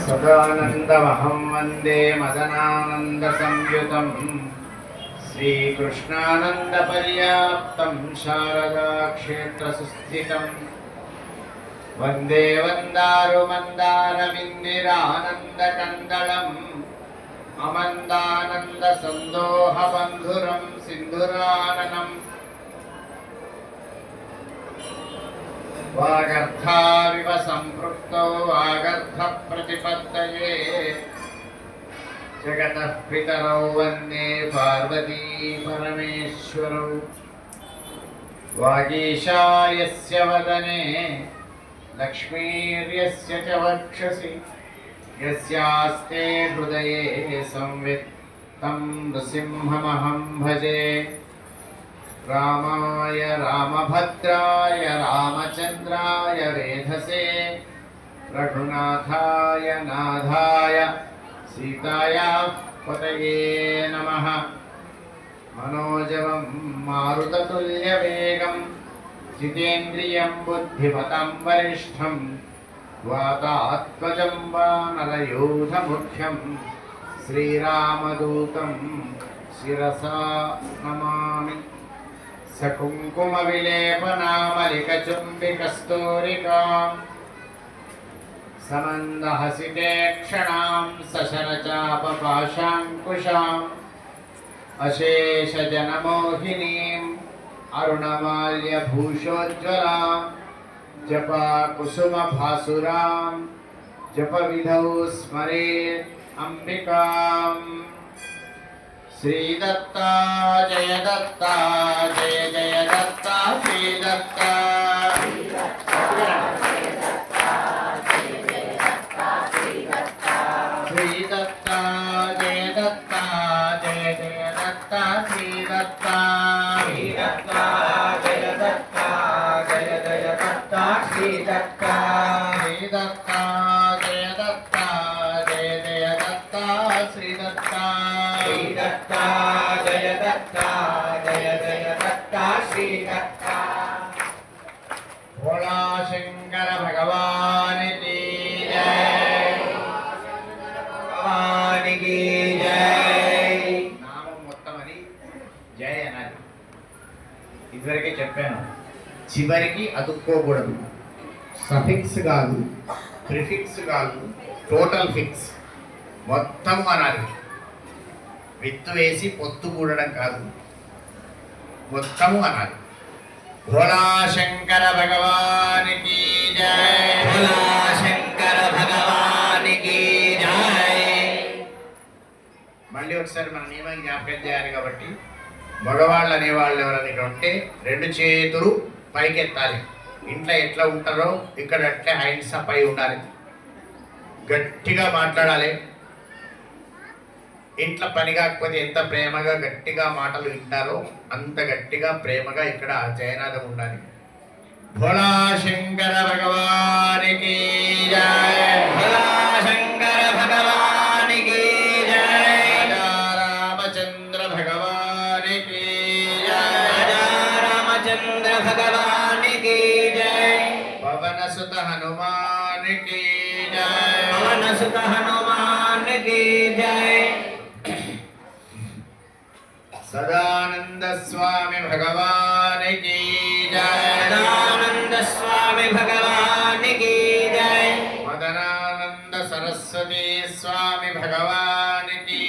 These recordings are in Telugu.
सदानन्दमहं वन्दे मदनानन्दसंयुतं श्रीकृष्णानन्दपर्याप्तं शारदाक्षेत्रसुस्थितं वन्दे वन्दारुमन्दारविन्दिरानन्दकन्दलम् अमन्दानन्दसन्दोहबन्धुरं सिन्धुराननम् वागर्थाविव सम्पृक्तौ वागर्थप्रतिपत्तये जगतः पितरौ वन्दे पार्वती परमेश्वरौ वागीशायस्य वदने लक्ष्मीर्यस्य च वक्षसि यस्यास्ते हृदये संवित् तं नृसिंहमहं भजे रामाय रामभद्राय रामचन्द्राय वेधसे रघुनाथाय नाथाय सीतायाः पतये नमः। मनोजवं मारुततुल्यवेगं जितेन्द्रियं बुद्धिमतं वरिष्ठं वातात्मजं वानरयूथमुख्यं श्रीरामदूतं शिरसा नमामि। सकुङ्कुमविलेपनामलिकचुम्बिकस्तूरिकां समन्दहसिते क्षणां सशरचापपाशाङ्कुशाम् अशेषजनमोहिनीम् अरुणमाल्यभूषोज्ज्वलां जपाकुसुमभासुरां जपविधौ स्मरेत् अम्बिकाम्। श्रीदत्ता जय दत्ता जय जय दत्ता श्रीदत्ता श्रीदत्ता जय दत्ता जय जय दत्ता श्रीदत्ता श्रीदत्ता जय दत्ता जय जय दत्ता श्रीदत्ता श्रीदत्ता जय दत्ता जय जय दत्ता श्रीदत्ता श्रीदत्ता जय दत्ता जय जय दत्ता श्रीदत्ता श्रीदत्ता जय दत्ता जय जय दत्ता श्रीदत्ता। भोला शंकर भगवान की जय, भगवान की जय। నామం మొత్తం అని జయ అనాలి. ఇదివరకే చెప్పాను, చివరికి అతుక్కోకూడదు. సఫిక్స్ కాదు, ప్రిఫిక్స్ కాదు, టోటల్ ఫిక్స్ మొత్తం అనాలి. విత్తు వేసి పొత్తు కూడడం కాదు, మొత్తము అనాలి. భోలా శంకర భగవానికి జయ, భోలా శంకర భగవానికి జయ. మళ్ళీ ఒకసారి మన నియమం జ్ఞాపకం చేయాలి కాబట్టి, మగవాళ్ళు అనేవాళ్ళు ఎవరైనా ఉంటే రెండు చేతులు పైకెత్తాలి. ఇంట్లో ఎట్లా ఉంటారో ఇక్కడ అట్లే హైండ్స్ పై ఉండాలి. గట్టిగా మాట్లాడాలి. ఇంట్లో పని కాకపోతే ఎంత ప్రేమగా గట్టిగా మాటలు వింటారో అంత గట్టిగా ప్రేమగా ఇక్కడ జయనాథం ఉండాలి. భోలా శంకర భగవానికి జయ, భోలా శంకర భగవానికి జయ, రామచంద్ర భగవానికి జయ, రామచంద్ర భగవానికి జయ, పవనసుత హనుమానికి జయ, పవనసుత హనుమానికి జయ. सदानंद स्वामी भगवान की जय, सदानंद स्वामी भगवान की जय, मदनानंद सरस्वती स्वामी भगवान की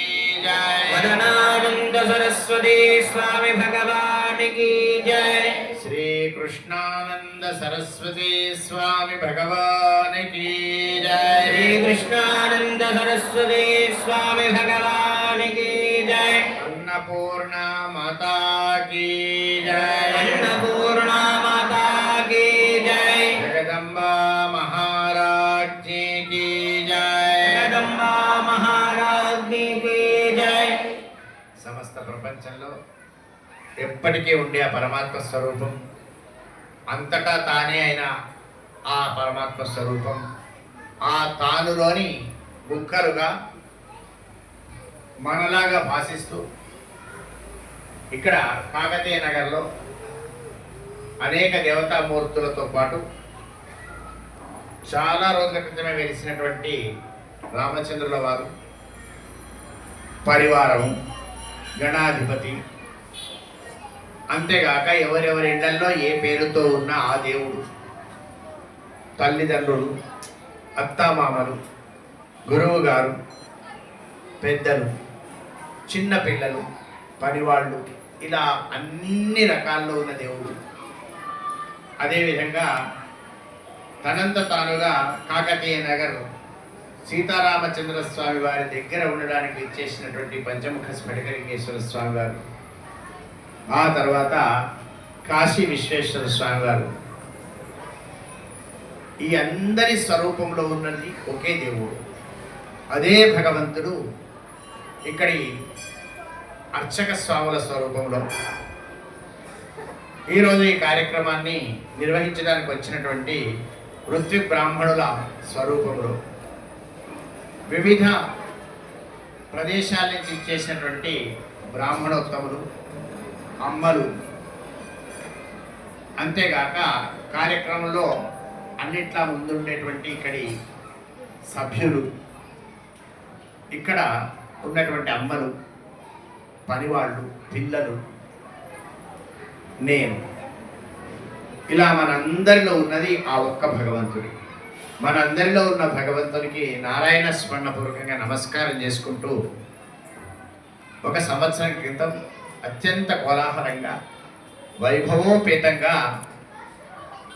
जय, मदनानंद सरस्वती स्वामी भगवान की जय, श्री कृष्णानंद सरस्वती स्वामी भगवान की जय, श्री कृष्णानंद सरस्वती स्वामी भगवान की जय, अन्नपूर्णा माता की जय, अन्नपूर्णा माता की जय, जगदम्बा महाराज्ञी की जय, जगदम्बा महाराज्ञी की जय. समस्त ప్రపంచంలో ఎప్పటికీ ఉండే ఆ పరమాత్మ స్వరూపం, అంతటా తానే అయిన ఆ పరమాత్మ స్వరూపం, ఆ తానులోని ముక్కలుగా మనలాగా భాషిస్తూ ఇక్కడ కాకతీయ నగర్లో అనేక దేవతామూర్తులతో పాటు చాలా రోజుల క్రితమే వెలిసినటువంటి రామచంద్రుల వారు పరివారము, గణాధిపతి, అంతేగాక ఎవరెవరి ఇళ్లలో ఏ పేరుతో ఉన్న ఆ దేవుడు, తల్లిదండ్రులు, అత్తామామలు, గురువు గారు, పెద్దలు, చిన్న పిల్లలు, పనివాళ్ళు, ఇలా అన్ని రకాల్లో ఉన్న దేవుడు. అదేవిధంగా తనంత తానుగా కాకతీయ నగర్ సీతారామచంద్ర స్వామి వారి దగ్గర ఉండడానికి ఇచ్చేసినటువంటి పంచముఖ స్ఫటికలింగేశ్వర స్వామి వారు, ఆ తర్వాత కాశీ విశ్వేశ్వర స్వామి వారు, ఈ అందరి స్వరూపంలో ఉన్నది ఒకే దేవుడు. అదే భగవంతుడు ఇక్కడి అర్చక స్వాముల స్వరూపంలో ఈరోజు ఈ కార్యక్రమాన్ని నిర్వహించడానికి వచ్చినటువంటి వృత్తి బ్రాహ్మణుల స్వరూపంలో వివిధ ప్రదేశాల నుంచి ఇచ్చేసినటువంటి బ్రాహ్మణోత్తములు, అమ్మలు, అంతేగాక కార్యక్రమంలో అన్నిట్లా ముందుండేటువంటి ఇక్కడి సభ్యులు, ఇక్కడ ఉన్నటువంటి అమ్మలు, పనివాళ్ళు, పిల్లలు, నేను, ఇలా మనందరిలో ఉన్నది ఆ ఒక్క భగవంతుడి. మనందరిలో ఉన్న భగవంతునికి నారాయణ స్మరణపూర్వకంగా నమస్కారం చేసుకుంటూ, ఒక సంవత్సరం క్రితం అత్యంత కోలాహలంగా వైభవోపేతంగా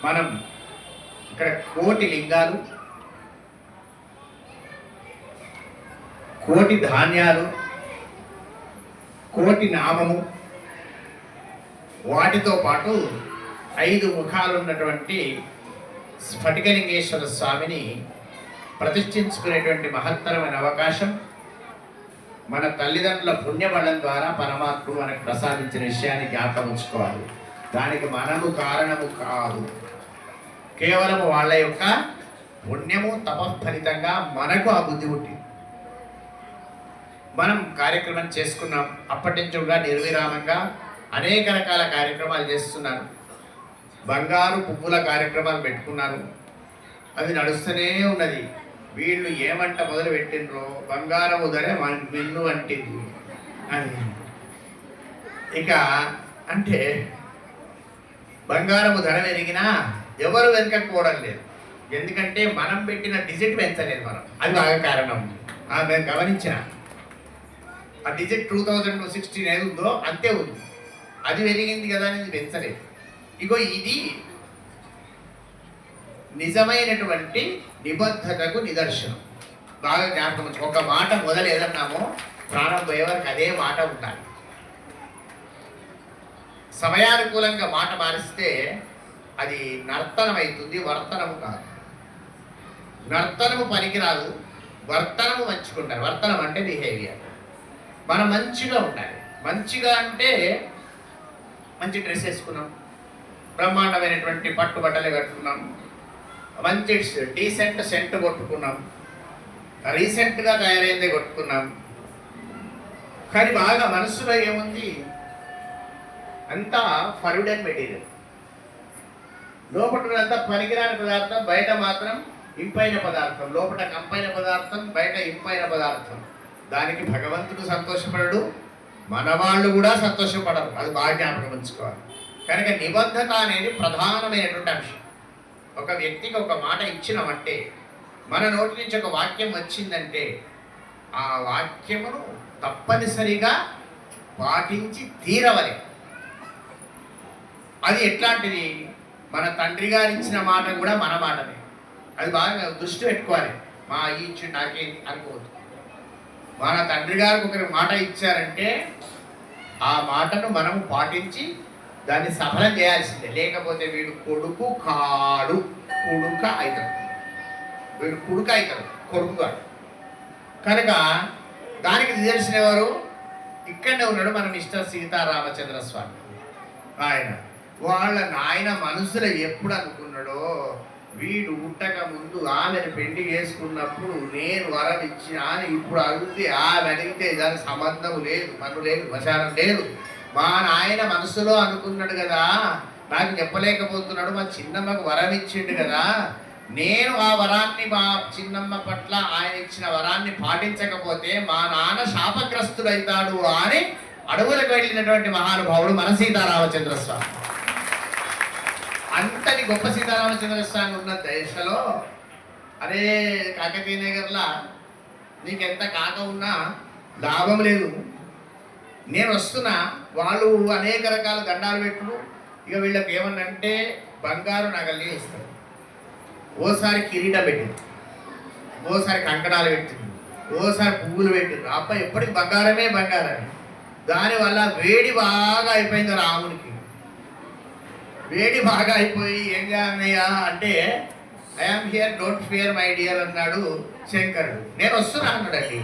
మనం ఇక్కడ కోటి లింగాలు, కోటి ధాన్యాలు, కోటి నామము, వాటితో పాటు 5 ముఖాలు ఉన్నటువంటి స్ఫటికలింగేశ్వర స్వామిని ప్రతిష్ఠించుకునేటువంటి మహత్తరమైన అవకాశం మన తల్లిదండ్రుల పుణ్యబలం ద్వారా పరమాత్ముడు మనకు ప్రసాదించిన విషయాన్ని జ్ఞాపకం ఉంచుకోవాలి. దానికి మనము కారణము కాదు, కేవలము వాళ్ళ యొక్క పుణ్యము తపఫలితంగా మనకు ఆ బుద్ధి పుట్టింది. మనం కార్యక్రమం చేసుకున్నాం, అప్పటి నుంచి కూడా నిర్విరామంగా అనేక రకాల కార్యక్రమాలు చేస్తున్నారు. బంగారు పువ్వుల కార్యక్రమాలు పెట్టుకున్నారు, అది నడుస్తూనే ఉన్నది. వీళ్ళు ఏమంట మొదలు పెట్టినరో బంగారము ధర మిన్ను అంటింది అని. ఇక అంటే బంగారము ధర పెరిగినా ఎవరు వెనకపోవడం లేదు, ఎందుకంటే మనం పెట్టిన డిజిట్ పెంచలేదు మనం. అది బాగా కారణం. నేను గమనించిన ఆ డిజిట్ 2016 ఏది ఉందో అంతే ఉంది, అది పెరిగింది కదా అని పెంచలేదు. ఇగో ఇది నిజమైనటువంటి నిబద్ధతకు నిదర్శనం. బాగా జ్ఞాపకం, ఒక మాట మొదలు ఏదన్నామో ప్రాణం పోయేవారికి అదే మాట ఉండాలి. సమయానుకూలంగా మాట మారిస్తే అది నర్తనం అవుతుంది, వర్తనము కాదు. నర్తనము పనికిరాదు, వర్తనము మంచుకుంటారు. వర్తనం అంటే బిహేవియర్. మనం మంచిగా ఉండాలి. మంచిగా అంటే మంచి డ్రెస్ వేసుకున్నాం, బ్రహ్మాండమైనటువంటి పట్టు బట్టలే కట్టుకున్నాం, మంచి డీసెంట్ సెంట్ కొట్టుకున్నాం, రీసెంట్గా తయారైందే కొట్టుకున్నాం. కానీ బాగా మనసులో ఏముంది, అంతా ఫర్విడెన్ మెటీరియల్. లోపలంతా పనికిరాని పదార్థం, బయట మాత్రం ఇంపైన పదార్థం. లోపల కంపైన పదార్థం, బయట ఇంపైన పదార్థం. దానికి భగవంతుడు సంతోషపడడు, మన వాళ్ళు కూడా సంతోషపడరు. అది బాగా జ్ఞాపకం ఉంచుకోవాలి. కనుక నిబద్ధత అనేది ప్రధానమైనటువంటి అంశం. ఒక వ్యక్తికి ఒక మాట ఇచ్చినామంటే, మన నోటి నుంచి ఒక వాక్యం వచ్చిందంటే ఆ వాక్యమును తప్పనిసరిగా పాటించి తీరవలే. అది ఎట్లాంటిది, మన తండ్రి గారు ఇచ్చిన మాట కూడా మన మాటనే. అది బాగా దృష్టి పెట్టుకోవాలి. మా ఇచ్చి నాకేంటి అనుకోవద్దు. మన తండ్రి గారికి ఒకరి మాట ఇచ్చారంటే ఆ మాటను మనము పాటించి దాన్ని సఫలం చేయాల్సిందే. లేకపోతే వీడు కొడుకు కాడు, కొడుక అవుతాడు. వీడు కొడుకు అవుతాడు, కొడుకు కాడు. కనుక దానికి నిదర్శనం ఎవరు? ఇక్కడనే ఉన్నాడు మన మిస్టర్ సీతారామచంద్ర స్వామి. వాళ్ళ నాయన మనసులో ఎప్పుడు అనుకున్నాడో, వీడు పుట్టక ముందు ఆమెను పెళ్లి చేసుకున్నప్పుడు నేను వరం ఇచ్చిన అని ఇప్పుడు అడిగితే ఆమె అడిగితే దానికి సంబంధం లేదు, పన్ను లేదు, వశానం లేదు. మా నాయన మనసులో అనుకున్నాడు కదా, నాకు చెప్పలేకపోతున్నాడు, మా చిన్నమ్మకు వరం ఇచ్చిండు కదా, నేను ఆ వరాన్ని మా చిన్నమ్మ పట్ల ఆయన ఇచ్చిన వరాన్ని పాటించకపోతే మా నాన్న శాపగ్రస్తుడైతాడు అని అడవులకు వెళ్ళినటువంటి మహానుభావుడు మన సీతారామచంద్ర స్వామి. అంతటి గొప్ప సీతారామచంద్ర స్వామి ఉన్న దశలో అరే కాకతీయ నగర్లా నీకెంత కాక ఉన్నా లాభం లేదు, నేను వస్తున్నా, వాళ్ళు అనేక రకాల దండాలు పెట్టుడు, ఇక వీళ్ళకి ఏమన్నంటే బంగారు నగల్ని ఇస్తారు. ఓసారి కిరీటం పెట్టింది, ఓసారి కంకణాలు పెట్టింది, ఓసారి పువ్వులు పెట్టింది. అబ్బాయి ఎప్పటికి బంగారమే బంగారమే. దానివల్ల వేడి బాగా అయిపోయింది రామునికి. వేడి బాగా అయిపోయి ఏం చేయాలన్నయ్య అంటే I am here don't fear my dear అన్నాడు శంకరుడు. నేను వస్తున్నా అన్నాడండి.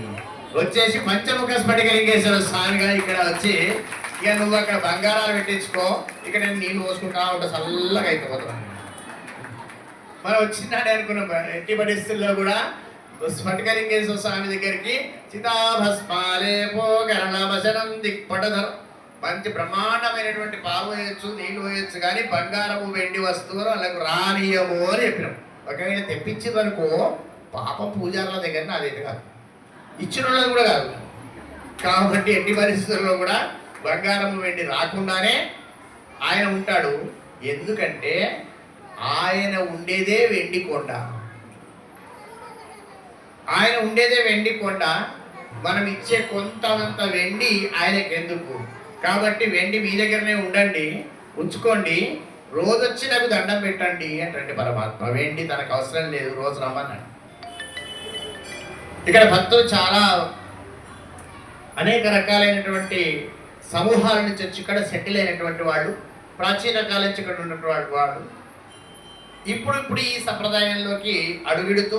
వచ్చేసి పంచముఖ స్ఫటికలింగేశ్వర స్వామిగా ఇక్కడ వచ్చి ఇక నువ్వు అక్కడ బంగారాలు పెట్టించుకో, ఇక్కడ నేను నీళ్ళు పోసుకుంటా ఉంటా, చల్లగా అయిపోతున్నాను. మనం వచ్చినాడే అనుకున్నాం. ఎట్టి పరిస్థితుల్లో కూడా స్ఫటికలింగేశ్వర స్వామి దగ్గరికి చితాభస్మాలే పోగరణభజనం దిక్పటధరం, మంచి బ్రహ్మాండమైనటువంటి పాలు వేయచ్చు, నీళ్ళు వేయచ్చు, కానీ బంగారము వెండి వస్తువులు వాళ్ళకు రానియము అని చెప్పినాం. ఒకవేళ తెప్పించిందనుకో పాపం పూజారుల దగ్గర అదైతే కాదు, ఇచ్చిన వాళ్ళది కూడా కాదు. కాబట్టి ఎట్టి పరిస్థితుల్లో కూడా బంగారము వెండి రాకుండానే ఆయన ఉంటాడు. ఎందుకంటే ఆయన ఉండేదే వెండి కొండ, ఆయన ఉండేదే వెండి కొండ. మనం ఇచ్చే కొంత వెండి ఆయనకి ఎందుకు? కాబట్టి వెండి మీ దగ్గరనే ఉండండి, ఉంచుకోండి, రోజు వచ్చి నాకు దండం పెట్టండి అంటే పరమాత్మ. వెండి తనకు అవసరం లేదు, రోజు రమ్మన్నాడు. ఇక్కడ భక్తులు చాలా అనేక రకాలైనటువంటి సమూహాల నుంచి వచ్చి ఇక్కడ సెటిల్ అయినటువంటి వాళ్ళు, ప్రాచీన కాలం నుంచి ఇక్కడ ఉన్నటువంటి వాళ్ళు ఇప్పుడు ఈ సంప్రదాయంలోకి అడుగుడుతూ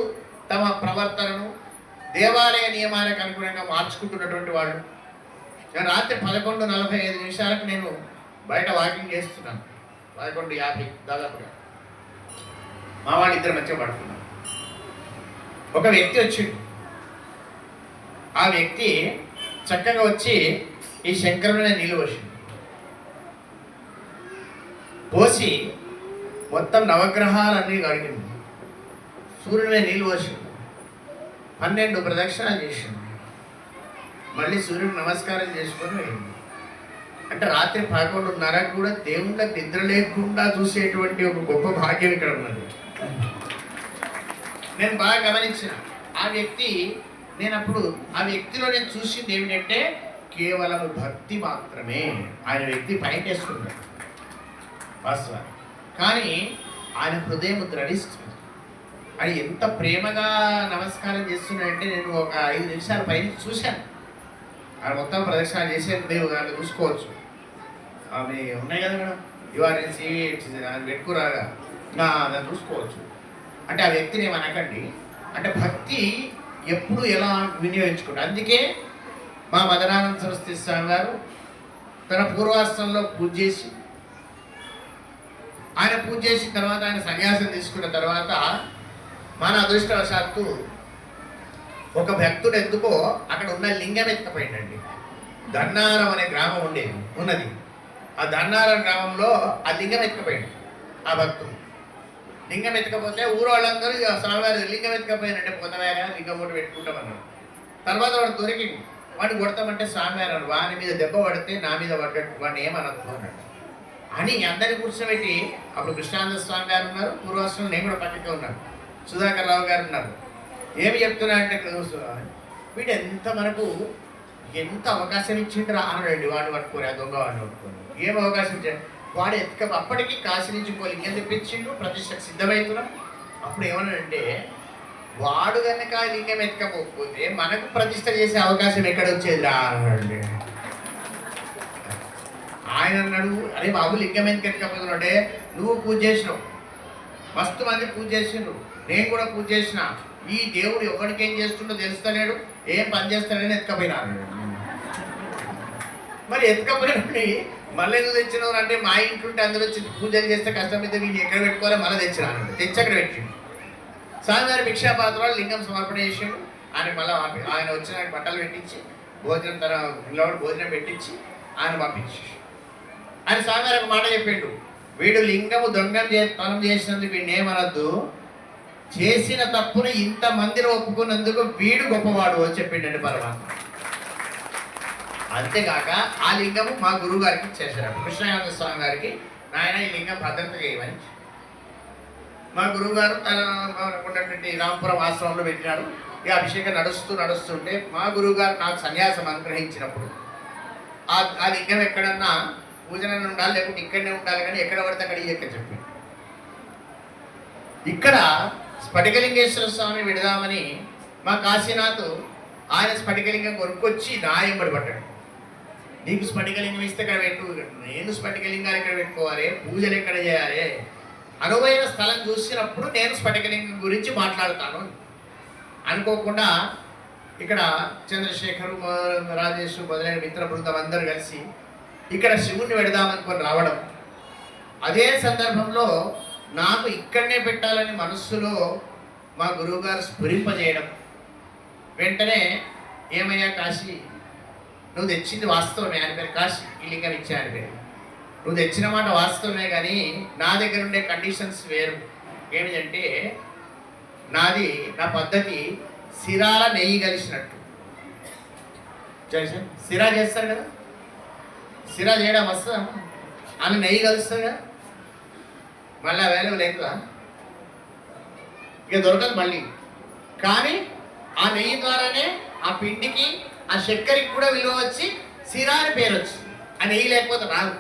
తమ ప్రవర్తనను దేవాలయ నియమాలకు అనుగుణంగా మార్చుకుంటున్నటువంటి వాళ్ళు. నేను రాత్రి 11:45 నేను బయట వాకింగ్ చేస్తున్నాను, 11:50 దాదాపుగా. మా వాళ్ళు ఇద్దరు మధ్య పడుతున్నాను. ఒక వ్యక్తి వచ్చిండు. ఆ వ్యక్తి చక్కగా వచ్చి ఈ శంకరుని నీళ్ళు పోసిండు. పోసి మొత్తం నవగ్రహాలన్నీ కడిగింది. సూర్యుని నీళ్ళు పోసిండు. 12 ప్రదక్షిణాలు చేసిండు. మళ్ళీ సూర్యుడికి నమస్కారం చేసుకొని వెళ్ళింది. అంటే రాత్రి 11:30 కూడా దేవుళ్ళకి నిద్ర లేకుండా చూసేటువంటి ఒక గొప్ప భాగ్యం ఇక్కడ ఉన్నది. నేను బాగా గమనించిన ఆ వ్యక్తి, నేను వ్యక్తిలో నేను చూసింది ఏమిటంటే కేవలం భక్తి మాత్రమే. ఆయన వ్యక్తి పైకి వేసుకున్నాడు వాస్తవాన్ని, కానీ ఆయన హృదయం ద్రవిస్తుంది. అది ఎంత ప్రేమగా నమస్కారం చేస్తున్నాడంటే నేను ఒక 5 నిమిషాల పైన చూశాను. ఆయన మొత్తం ప్రదక్షిణ చేసేది మీరు దాన్ని చూసుకోవచ్చు. అవి ఉన్నాయి కదా మేడం, ఇవాళ పెట్టుకురాగా దాన్ని చూసుకోవచ్చు. అంటే ఆ వ్యక్తిని ఏమనకండి. అంటే భక్తి ఎప్పుడు ఎలా వినియోగించుకుంటారు. అందుకే మా మదనానంద సరస్వతి స్వామి గారు తన పూర్వాశ్రమంలో పూజ చేసి, ఆయన పూజ చేసిన తర్వాత ఆయన సన్యాసం తీసుకున్న తర్వాత మన అదృష్టవశాత్తు ఒక భక్తుడు ఎందుకో అక్కడ ఉన్న లింగం ఎత్తుకపోయిందండి. దన్నారం అనే గ్రామం ఉన్నది. ఆ దన్నారం గ్రామంలో ఆ లింగం ఎత్తుకపోయింది. ఆ భక్తుడు లింగం ఎత్తుకపోతే ఊరు వాళ్ళందరూ స్వామివారి లింగం ఎత్తుకపోయినంటే పొందవేగా లింగం ఒకటి పెట్టుకుంటామన్నారు. తర్వాత వాడు దొరికింది. వాడిని కొడతామంటే స్వామివారు అన్నాడు, వాని మీద దెబ్బ పడితే నా మీద పడ్డట్టు వాడిని ఏమనద్దు అన్నాడు అని అందరిని కూర్చోబెట్టి, అప్పుడు కృష్ణానంద స్వామి గారు ఉన్నారు, పూర్వాశ్రమం నేను కూడా పక్కకే ఉన్నాను, సుధాకర్ రావు గారు ఉన్నారు. ఏమి చెప్తున్నా అంటే వీడు ఎంత అవకాశం ఇచ్చిండ్రు అన్నాడండి. వాడిని పట్టుకోరు, ఆ దొంగ వాడిని పట్టుకోరు. ఏం అవకాశం ఇచ్చాడు వాడు అప్పటికి కాశీ నుంచి లింగం తెప్పించిండు, ప్రతిష్టకు సిద్ధమవుతున్నాం. అప్పుడు ఏమన్నాడంటే వాడు కనుక లింగం ఎత్తుకపోతే మనకు ప్రతిష్ట చేసే అవకాశం ఎక్కడ వచ్చేది రా అన్నాడు. ఆయన అన్నాడు, అరే బాబు లింగం ఎందుకు ఎత్తుకపోతున్నాడే, నువ్వు పూజ చేసినావు, మస్తు మంది పూజ చేసిండ్రు, నేను కూడా పూజ చేసిన, ఈ దేవుడు ఎవరికి ఏం చేస్తుండో తెలుస్తలేడు, ఏం పని చేస్తాడని ఎత్తుకపోయినాడు. మరి ఎత్తుకపోయినప్పుడు మళ్ళీ ఎందుకు తెచ్చినావు అంటే మా ఇంటుంటే అందరూ వచ్చి పూజలు చేస్తే కష్టం మీద వీళ్ళు ఎక్కడ పెట్టుకోవాలో మళ్ళీ తెచ్చినాడు. తెచ్చి అక్కడ పెట్టిండు. స్వామివారి భిక్షాపాత్రాలు లింగం సమర్పణ చేసిండు. ఆయన వచ్చిన బట్టలు పెట్టించి భోజనం భోజనం పెట్టించి ఆయన పంపించి ఆయన స్వామివారి ఒక మాట చెప్పిండు, వీడు లింగము దొంగం తనం చేసినందుకు వీడిని ఏమనొద్దు, చేసిన తప్పును ఇంతమందిని ఒప్పుకున్నందుకు వీడు గొప్పవాడు అని చెప్పిండండి పరమాత్మ. అంతేగాక ఆ లింగము మా గురువు గారికి ఇచ్చేసారు. కృష్ణానంద స్వామి గారికి నాయన ఈ లింగం భద్రత చేయమని మా గురువు గారు తన ఉన్నటువంటి రామపురం ఆశ్రమంలో పెట్టినాడు. ఈ అభిషేకం నడుస్తుంటే మా గురువు గారు నాకు సన్యాసం అనుగ్రహించినప్పుడు ఆ లింగం ఎక్కడన్నా పూజన ఉండాలి, లేకుంటే ఇక్కడనే ఉండాలి, కానీ ఎక్కడ పడితే అక్కడ ఇయ్యక చెప్పి ఇక్కడ స్ఫటికలింగేశ్వర స్వామి విడదామని మా కాశీనాథ్ ఆయన స్ఫటికలింగం కొనుక్కొచ్చి నా ఎంబడి పట్టాడు. నీకు స్ఫటికలింగం ఇస్తే ఇక్కడ పెట్టు, నేను స్ఫటికలింగాలు ఎక్కడ పెట్టుకోవాలి, పూజలు ఎక్కడ చేయాలి, అనువైన స్థలం చూసినప్పుడు నేను స్ఫటికలింగం గురించి మాట్లాడతాను. అనుకోకుండా ఇక్కడ చంద్రశేఖరు, రాజేష్ మొదలైన మిత్ర బృందం అందరూ కలిసి ఇక్కడ శివుణ్ణి పెడదామనుకొని రావడం, అదే సందర్భంలో నాకు ఇక్కడనే పెట్టాలని మనస్సులో మా గురువుగారు స్ఫురింపజేయడం, వెంటనే ఏమయ్యా కాశీ, నువ్వు తెచ్చింది వాస్తవమే, అని పేరు కాశీ, ఈ లింగం ఇచ్చా అని పేరు. నువ్వు తెచ్చిన మాట వాస్తవమే, కానీ నా దగ్గర ఉండే కండిషన్స్ వేరు. ఏమిటంటే నా పద్ధతి సిరాల నెయ్యి కలిసినట్టు. సిరా చేస్తారు కదా, సిరా చేయడం వస్తుందా, ఆమె నెయ్యి కలుస్తుంది కదా, మళ్ళీ అవైలబుల్ అవుతుందా, ఇక దొరకదు మళ్ళీ. కానీ ఆ నెయ్యి ద్వారానే ఆ పిండికి ఆ చక్కెరకి కూడా విలువ వచ్చి సిరా అని పేరు వచ్చింది. ఆ నెయ్యి లేకపోతే రాదు.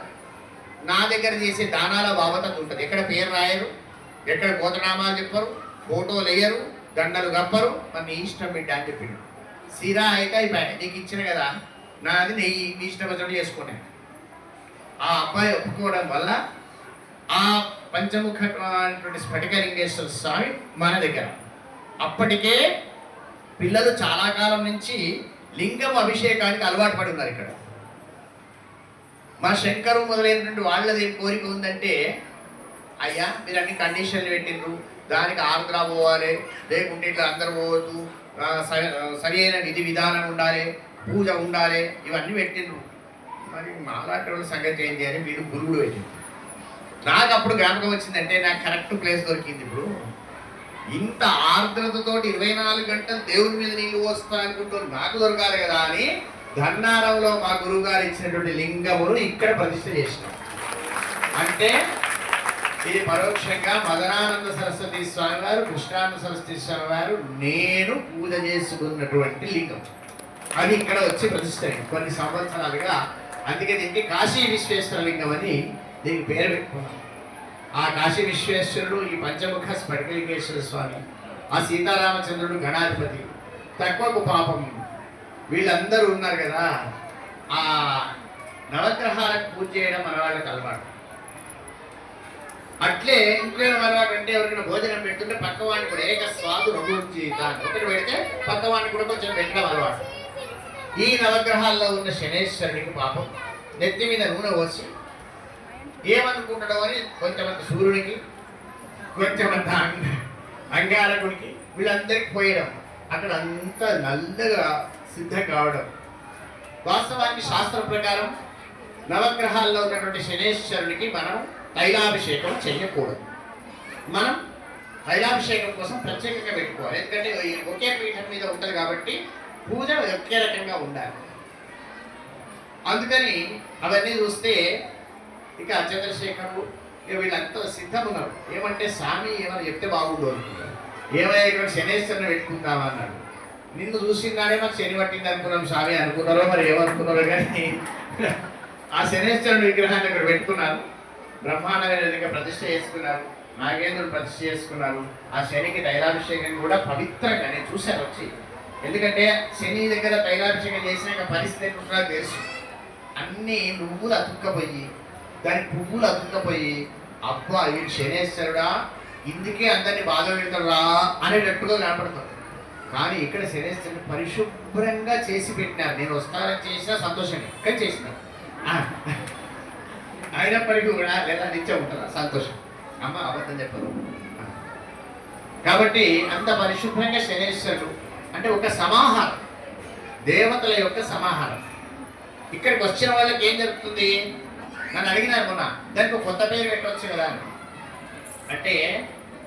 నా దగ్గర చేసే దానాల బాబత ఉంటుంది. ఎక్కడ పేరు రాయరు, ఎక్కడ గోతనామాలు చెప్పరు, ఫోటోలు వేయరు, దండలు కప్పరు, మరి నీ ఇష్టం బిడ్డ అని చెప్పిండు. సిరా అయితే అయిపోయాయి, నీకు ఇచ్చిన కదా, నాది నెయ్యి, నీ ఇష్టం వచ్చినట్టు చేసుకున్నాను. ఆ అబ్బాయి ఒప్పుకోవడం వల్ల ఆ పంచముఖటువంటి స్ఫటికలింగేశ్వర స్వామి మన దగ్గర. అప్పటికే పిల్లలు చాలా కాలం నుంచి లింగం అభిషేకానికి అలవాటు పడి ఉన్నారు. ఇక్కడ మా శంకరు మొదలైనటువంటి వాళ్ళది ఏం కోరిక ఉందంటే, అయ్యా మీరు అన్ని కండిషన్లు పెట్టిండ్రు, దానికి ఆంధ్ర పోవాలి, లేకుంటే ఇట్లా అందరు పోవద్దు, సరి అయిన విధి విధానం ఉండాలి, పూజ ఉండాలి, ఇవన్నీ పెట్టిండ్రు. మరి మాలాంటి వాళ్ళ సంగతి ఏంటి అని వీడు గురువుడు పెట్టింది. నాకు అప్పుడు జ్ఞాపకం వచ్చిందంటే నాకు కరెక్ట్ ప్లేస్ దొరికింది. ఇప్పుడు ఇంత ఆర్ద్రతతోటి 24 గంటలు దేవుడి మీద నీళ్ళు పోస్తా అనుకుంటారు, నాకు దొరకాలి కదా అని ధర్నారంలో మా గురువు గారు ఇచ్చినటువంటి లింగమును ఇక్కడ ప్రతిష్ఠ చేసినాం. అంటే ఇది పరోక్షంగా మదనానంద సరస్వతి స్వామి వారు, కృష్ణానంద సరస్వతి స్వామి వారు, నేను పూజ చేసుకున్నటువంటి లింగం అది ఇక్కడ వచ్చి ప్రతిష్ఠ కొన్ని సంవత్సరాలుగా. అందుకే దీనికి కాశీ విశ్వేశ్వర లింగం అని దీనికి పేరు పెట్టుకున్నాం. ఆ కాశీ విశ్వేశ్వరుడు, ఈ పంచముఖ స్ఫటికలింగేశ్వర స్వామి, ఆ సీతారామచంద్రుడు గణాధిపతి, తక్కువకు పాపం వీళ్ళందరూ ఉన్నారు కదా. ఆ నవగ్రహాలకు పూజ చేయడం మన వాళ్ళకి అలవాటు. అట్లే ఇంట్లో అలవాటు అంటే ఎవరికైనా భోజనం పెడుతుంటే పక్కవాడిని కూడా ఏక స్వాదు రఘుంచి దాన్ని ఒకటి పెడితే పక్కవాడిని కూడా కొంచెం పెట్టడం అలవాటు. ఈ నవగ్రహాల్లో ఉన్న శనేశ్వరుడికి పాపం నెత్తి మీద నూనె పోసి ఏమనుకుంటాడో అని కొంచెమంది సూర్యుడికి, కొంచెమంది అంగారకుడికి, వీళ్ళందరికీ పోయడం, అక్కడ అంతా నల్లగా సిద్ధం కావడం. వాస్తవానికి శాస్త్రం ప్రకారం నవగ్రహాల్లో ఉన్నటువంటి శనేశ్వరుడికి మనం తైలాభిషేకం చేయకూడదు. మనం తైలాభిషేకం కోసం ప్రత్యేకంగా పెట్టుకోవాలి. ఎందుకంటే ఒకే పీఠం మీద ఉంటుంది కాబట్టి పూజ ఒకే రకంగా ఉండాలి. అందుకని అవన్నీ చూస్తే ఇక చంద్రశేఖరు వీళ్ళంతా సిద్ధం ఉన్నారు. ఏమంటే స్వామి ఏమైనా చెప్తే బాగుండు అనుకున్నారు. ఏమైనా ఇక్కడ శనేశ్వరుని పెట్టుకుందామా అన్నాడు. నిన్ను చూసిందానే మాకు శని పట్టింది అనుకున్నాం స్వామి అనుకున్నారో మరి ఏమనుకున్నారో, కానీ ఆ శనేశ్వరుని విగ్రహాన్ని ఇక్కడ పెట్టుకున్నారు. బ్రహ్మాండమైన ప్రతిష్ఠ చేసుకున్నారు, నాగేంద్రుడు ప్రతిష్ఠ చేసుకున్నారు. ఆ శనికి తైలాభిషేకం కూడా పవిత్రంగా నేను చూశాను వచ్చి. ఎందుకంటే శని దగ్గర తైలాభిషేకం చేసినాక పరిస్థితి ఎట్లా తెలుసు. అన్నీ నువ్వులు అతుక్కపోయి, దాని పువ్వులు అతుక్కపోయి, అబ్బా ఈ శనేశ్వరుడా ఇందుకే అందరినీ బాధ పెడతాడా అనేటట్టుగా కనపడుతుంది. కానీ ఇక్కడ శనేశ్వరుని పరిశుభ్రంగా చేసి పెట్టినారు. నేను వస్తానని చేసినా సంతోషమే, కానీ చేసిన అయినప్పటికీ కూడా లేదా నిత్యం ఉంటుందా సంతోషం. అమ్మ అబద్ధం చెప్పరు. కాబట్టి అంత పరిశుభ్రంగా శనేశ్వరుడు అంటే ఒక సమాహారం, దేవతల యొక్క సమాహారం. ఇక్కడికి వచ్చిన వాళ్ళకి ఏం జరుగుతుంది, నన్ను అడిగినారు మొన్న, దానికి కొత్త పేరు పెట్టవచ్చు కదా అని. అంటే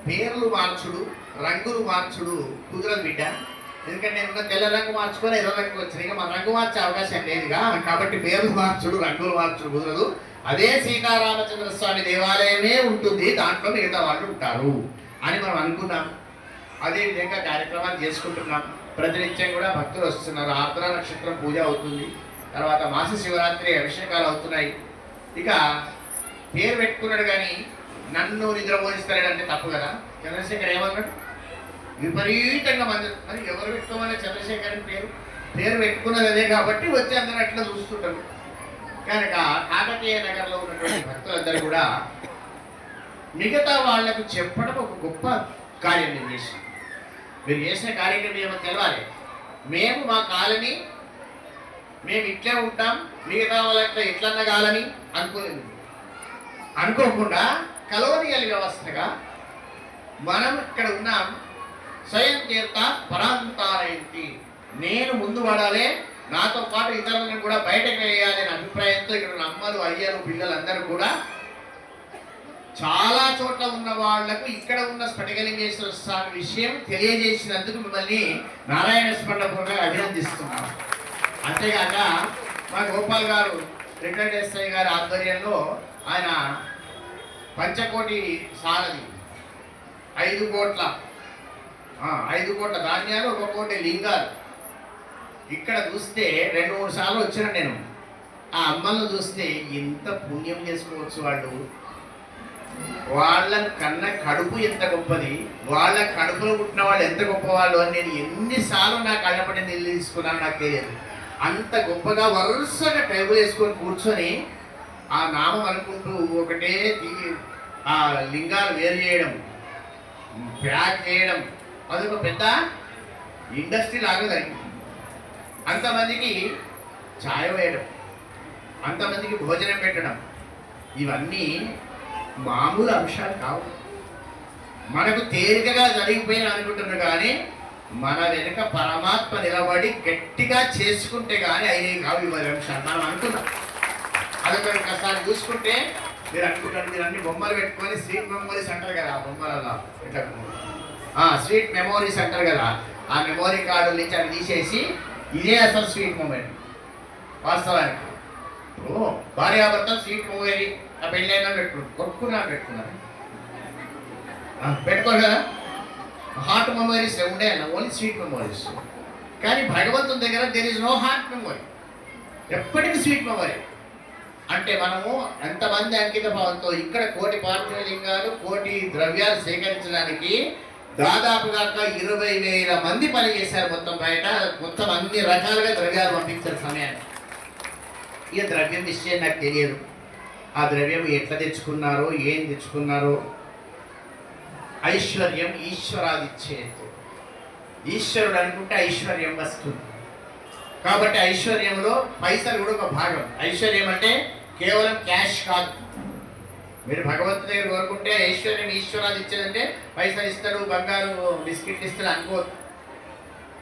పేర్లు మార్చుడు రంగులు మార్చుడు కుదరదు బిడ్డ. ఎందుకంటే నేను తెల్ల రంగు మార్చుకొని ఎర్ర రంగు వచ్చింది, ఇక మన రంగు మార్చే అవకాశం లేదుగా. కాబట్టి పేర్లు మార్చుడు రంగులు మార్చుడు కుదరదు. అదే సీతారామచంద్ర స్వామి దేవాలయమే ఉంటుంది, దాంట్లో మిగతా వాళ్ళు ఉంటారు అని మనం అనుకున్నాం. అదేవిధంగా కార్యక్రమాలు చేసుకుంటున్నాం. ప్రతినిత్యం కూడా భక్తులు వస్తున్నారు. ఆర్ద్ర నక్షత్రం పూజ అవుతుంది, తర్వాత మాస శివరాత్రి అభిషేకాలు అవుతున్నాయి. ఇక పేరు పెట్టుకున్నాడు కానీ నన్ను నిద్రపోనిస్తాడంటే తప్పు కదా. చంద్రశేఖర్ ఏమన్నాడు? విపరీతంగా మంది మరి ఎవరు పెట్టుకోమని చంద్రశేఖర్ అని పేరు పెట్టుకున్నది అదే కాబట్టి వచ్చి అందరూ అట్లా చూస్తుంటారు. కనుక కాకతీయ నగర్లో ఉన్నటువంటి భక్తులందరూ కూడా మిగతా వాళ్లకు చెప్పడం ఒక గొప్ప కార్యం. మీరు చేసిన కార్యక్రమం ఏమో తెలవాలి. మేము మా కాలని మేము ఇట్లే ఉంటాం, మిగతా వాళ్ళకి ఎట్లన్నా కాలని అనుకోకుండా కలోనియల్ వ్యవస్థగా మనం ఇక్కడ ఉన్నాం. స్వయం తీర్థ పరాంతారేంటి, నేను ముందు పడాలి, నాతో పాటు ఇతరులను కూడా బయటకు వేయాలి అనే అభిప్రాయంతో ఇక్కడ ఉన్న అమ్మలు అయ్యలు పిల్లలందరూ కూడా చాలా చోట్ల ఉన్న వాళ్లకు ఇక్కడ ఉన్న స్ఫటికలింగేశ్వర స్వామి విషయం తెలియజేసినందుకు మిమ్మల్ని నారాయణ స్పండపూర్గా అభినందిస్తున్నాం. అంతేగాక మా గోపాల్ గారు రిటైర్డ్ ఎస్ఐ గారి ఆధ్వర్యంలో ఆయన పంచకోటి సారథి 5 కోట్ల ధాన్యాలు 1 కోటి లింగాలు. ఇక్కడ చూస్తే 2-3 సార్లు వచ్చిన నేను ఆ అమ్మలను చూస్తే ఎంత పుణ్యం చేసుకోవచ్చు వాళ్ళు. వాళ్ళ కన్న కడుపు ఎంత గొప్పది, వాళ్ళ కడుపులో పుట్టిన వాళ్ళు ఎంత గొప్పవాళ్ళు అని నేను ఎన్నిసార్లు నా కళ్ళపడి నీళ్ళు తీసుకున్నాను నాకు తెలియదు. అంత గొప్పగా వరుసగా టేబుల్ వేసుకొని కూర్చొని ఆ నామం అనుకుంటూ ఒకటే ఆ లింగాలు వేరు చేయడం, ప్యాక్ చేయడం, అదొక పెద్ద ఇండస్ట్రీ లాగా జరిగింది. అంతమందికి ఛాయ్ వేయడం, అంతమందికి భోజనం పెట్టడం, ఇవన్నీ మామూలు అంశాలు కావు. మనకు తేలికగా జరిగిపోయిన అనుకుంటున్నారు కానీ మన వెనుక పరమాత్మ నిలబడి గట్టిగా చేసుకుంటే కానీ అయినవి కావు ఇవన్నీ అంశాలు మనం అనుకున్నాం. అదొక ఒకసారి చూసుకుంటే మీరు అనుకుంటారు, మీరు అన్ని బొమ్మలు పెట్టుకొని స్వీట్ మెమోరీస్ అంటారు కదా, ఆ బొమ్మలలో ఇట్లా స్వీట్ మెమోరీస్ అంటారు కదా, ఆ మెమోరీ కార్డు నుంచి అది తీసేసి ఇదే అసలు స్వీట్ మెమోరీ. వాస్తవానికి భార్యాభర్తలు స్వీట్ మెమోరీ ఆ పెళ్ళైనా పెట్టుకున్నారు పెట్టుకోరు కదా. హార్ట్ మెమోరీస్ ఉండే అన్న, ఓన్లీ స్వీట్ మెమోరీస్. కానీ భగవంతుని దగ్గర there is no heart memory, ఎప్పటికీ స్వీట్ మెమోరీ. అంటే మనము ఎంతమంది అంకిత భావంతో ఇక్కడ 1 కోటి పార్థివ లింగాలు 1 కోటి ద్రవ్యాలు సేకరించడానికి దాదాపుగా 20,000 మంది పనిచేశారు. మొత్తం అన్ని రకాలుగా ద్రవ్యాలు పంపించారు సమయాన్ని. ఇక ద్రవ్యం విషయం నాకు తెలియదు, ఆ ద్రవ్యం ఎట్లా తెచ్చుకున్నారో ఏం తెచ్చుకున్నారో. ఐశ్వర్యం ఈశ్వరాదిచ్చేది, ఈశ్వరుడు అనుకుంటే ఐశ్వర్యం వస్తుంది. కాబట్టి ఐశ్వర్యంలో పైసలు కూడా ఒక భాగం. ఐశ్వర్యం అంటే కేవలం క్యాష్ కాదు. మీరు భగవంతుడి దగ్గర కోరుకుంటే ఐశ్వర్యం ఈశ్వరాలు ఇచ్చేదంటే పైసలు ఇస్తారు, బంగారు బిస్కెట్లు ఇస్తారు అనుకోదు.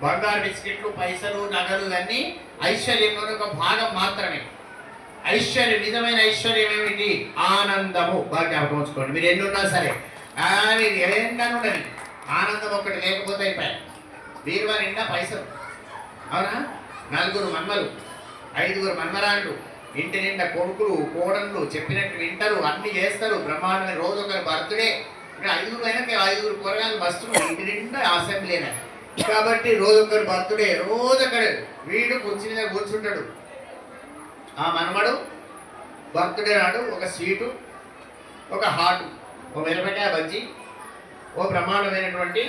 బంగారు బిస్కెట్లు, పైసలు, నగలు ఇవన్నీ ఐశ్వర్యంలో ఒక భాగం మాత్రమే. ఐశ్వర్యం, నిజమైన ఐశ్వర్యం ఏమిటి? ఆనందము. బాగా జ్ఞాపకం ఉంచుకోండి. మీరు ఎన్ని ఉన్నా సరే మీరు ఏదైనా ఉండని ఆనందం ఒకటి లేకపోతే అయిపోయాయి. వీరి వారి నిండా పైసలు, అవునా? 4 మన్మలు, 5 మన్మరాళ్ళు, ఇంటి నిండా కొడుకులు కోడళ్ళు చెప్పినట్టు వింటారు, అన్ని చేస్తారు. బ్రహ్మాండమైన రోజు ఒకరి బర్త్డే. ఇక్కడ 5 అయినా 5 కూరగాయలు వస్తున్నారు, ఇంటి నిండా అసెంబ్లీనే. కాబట్టి రోజు ఒకరి బర్త్డే, రోజు ఒకడు వీడు కూర్చుని మీద కూర్చుంటాడు. ఆ మనమడు బర్త్డే నాడు ఒక స్వీటు, ఒక హాటు, ఓ మిరపకాయ బజ్జి, ఓ బ్రహ్మాండమైనటువంటి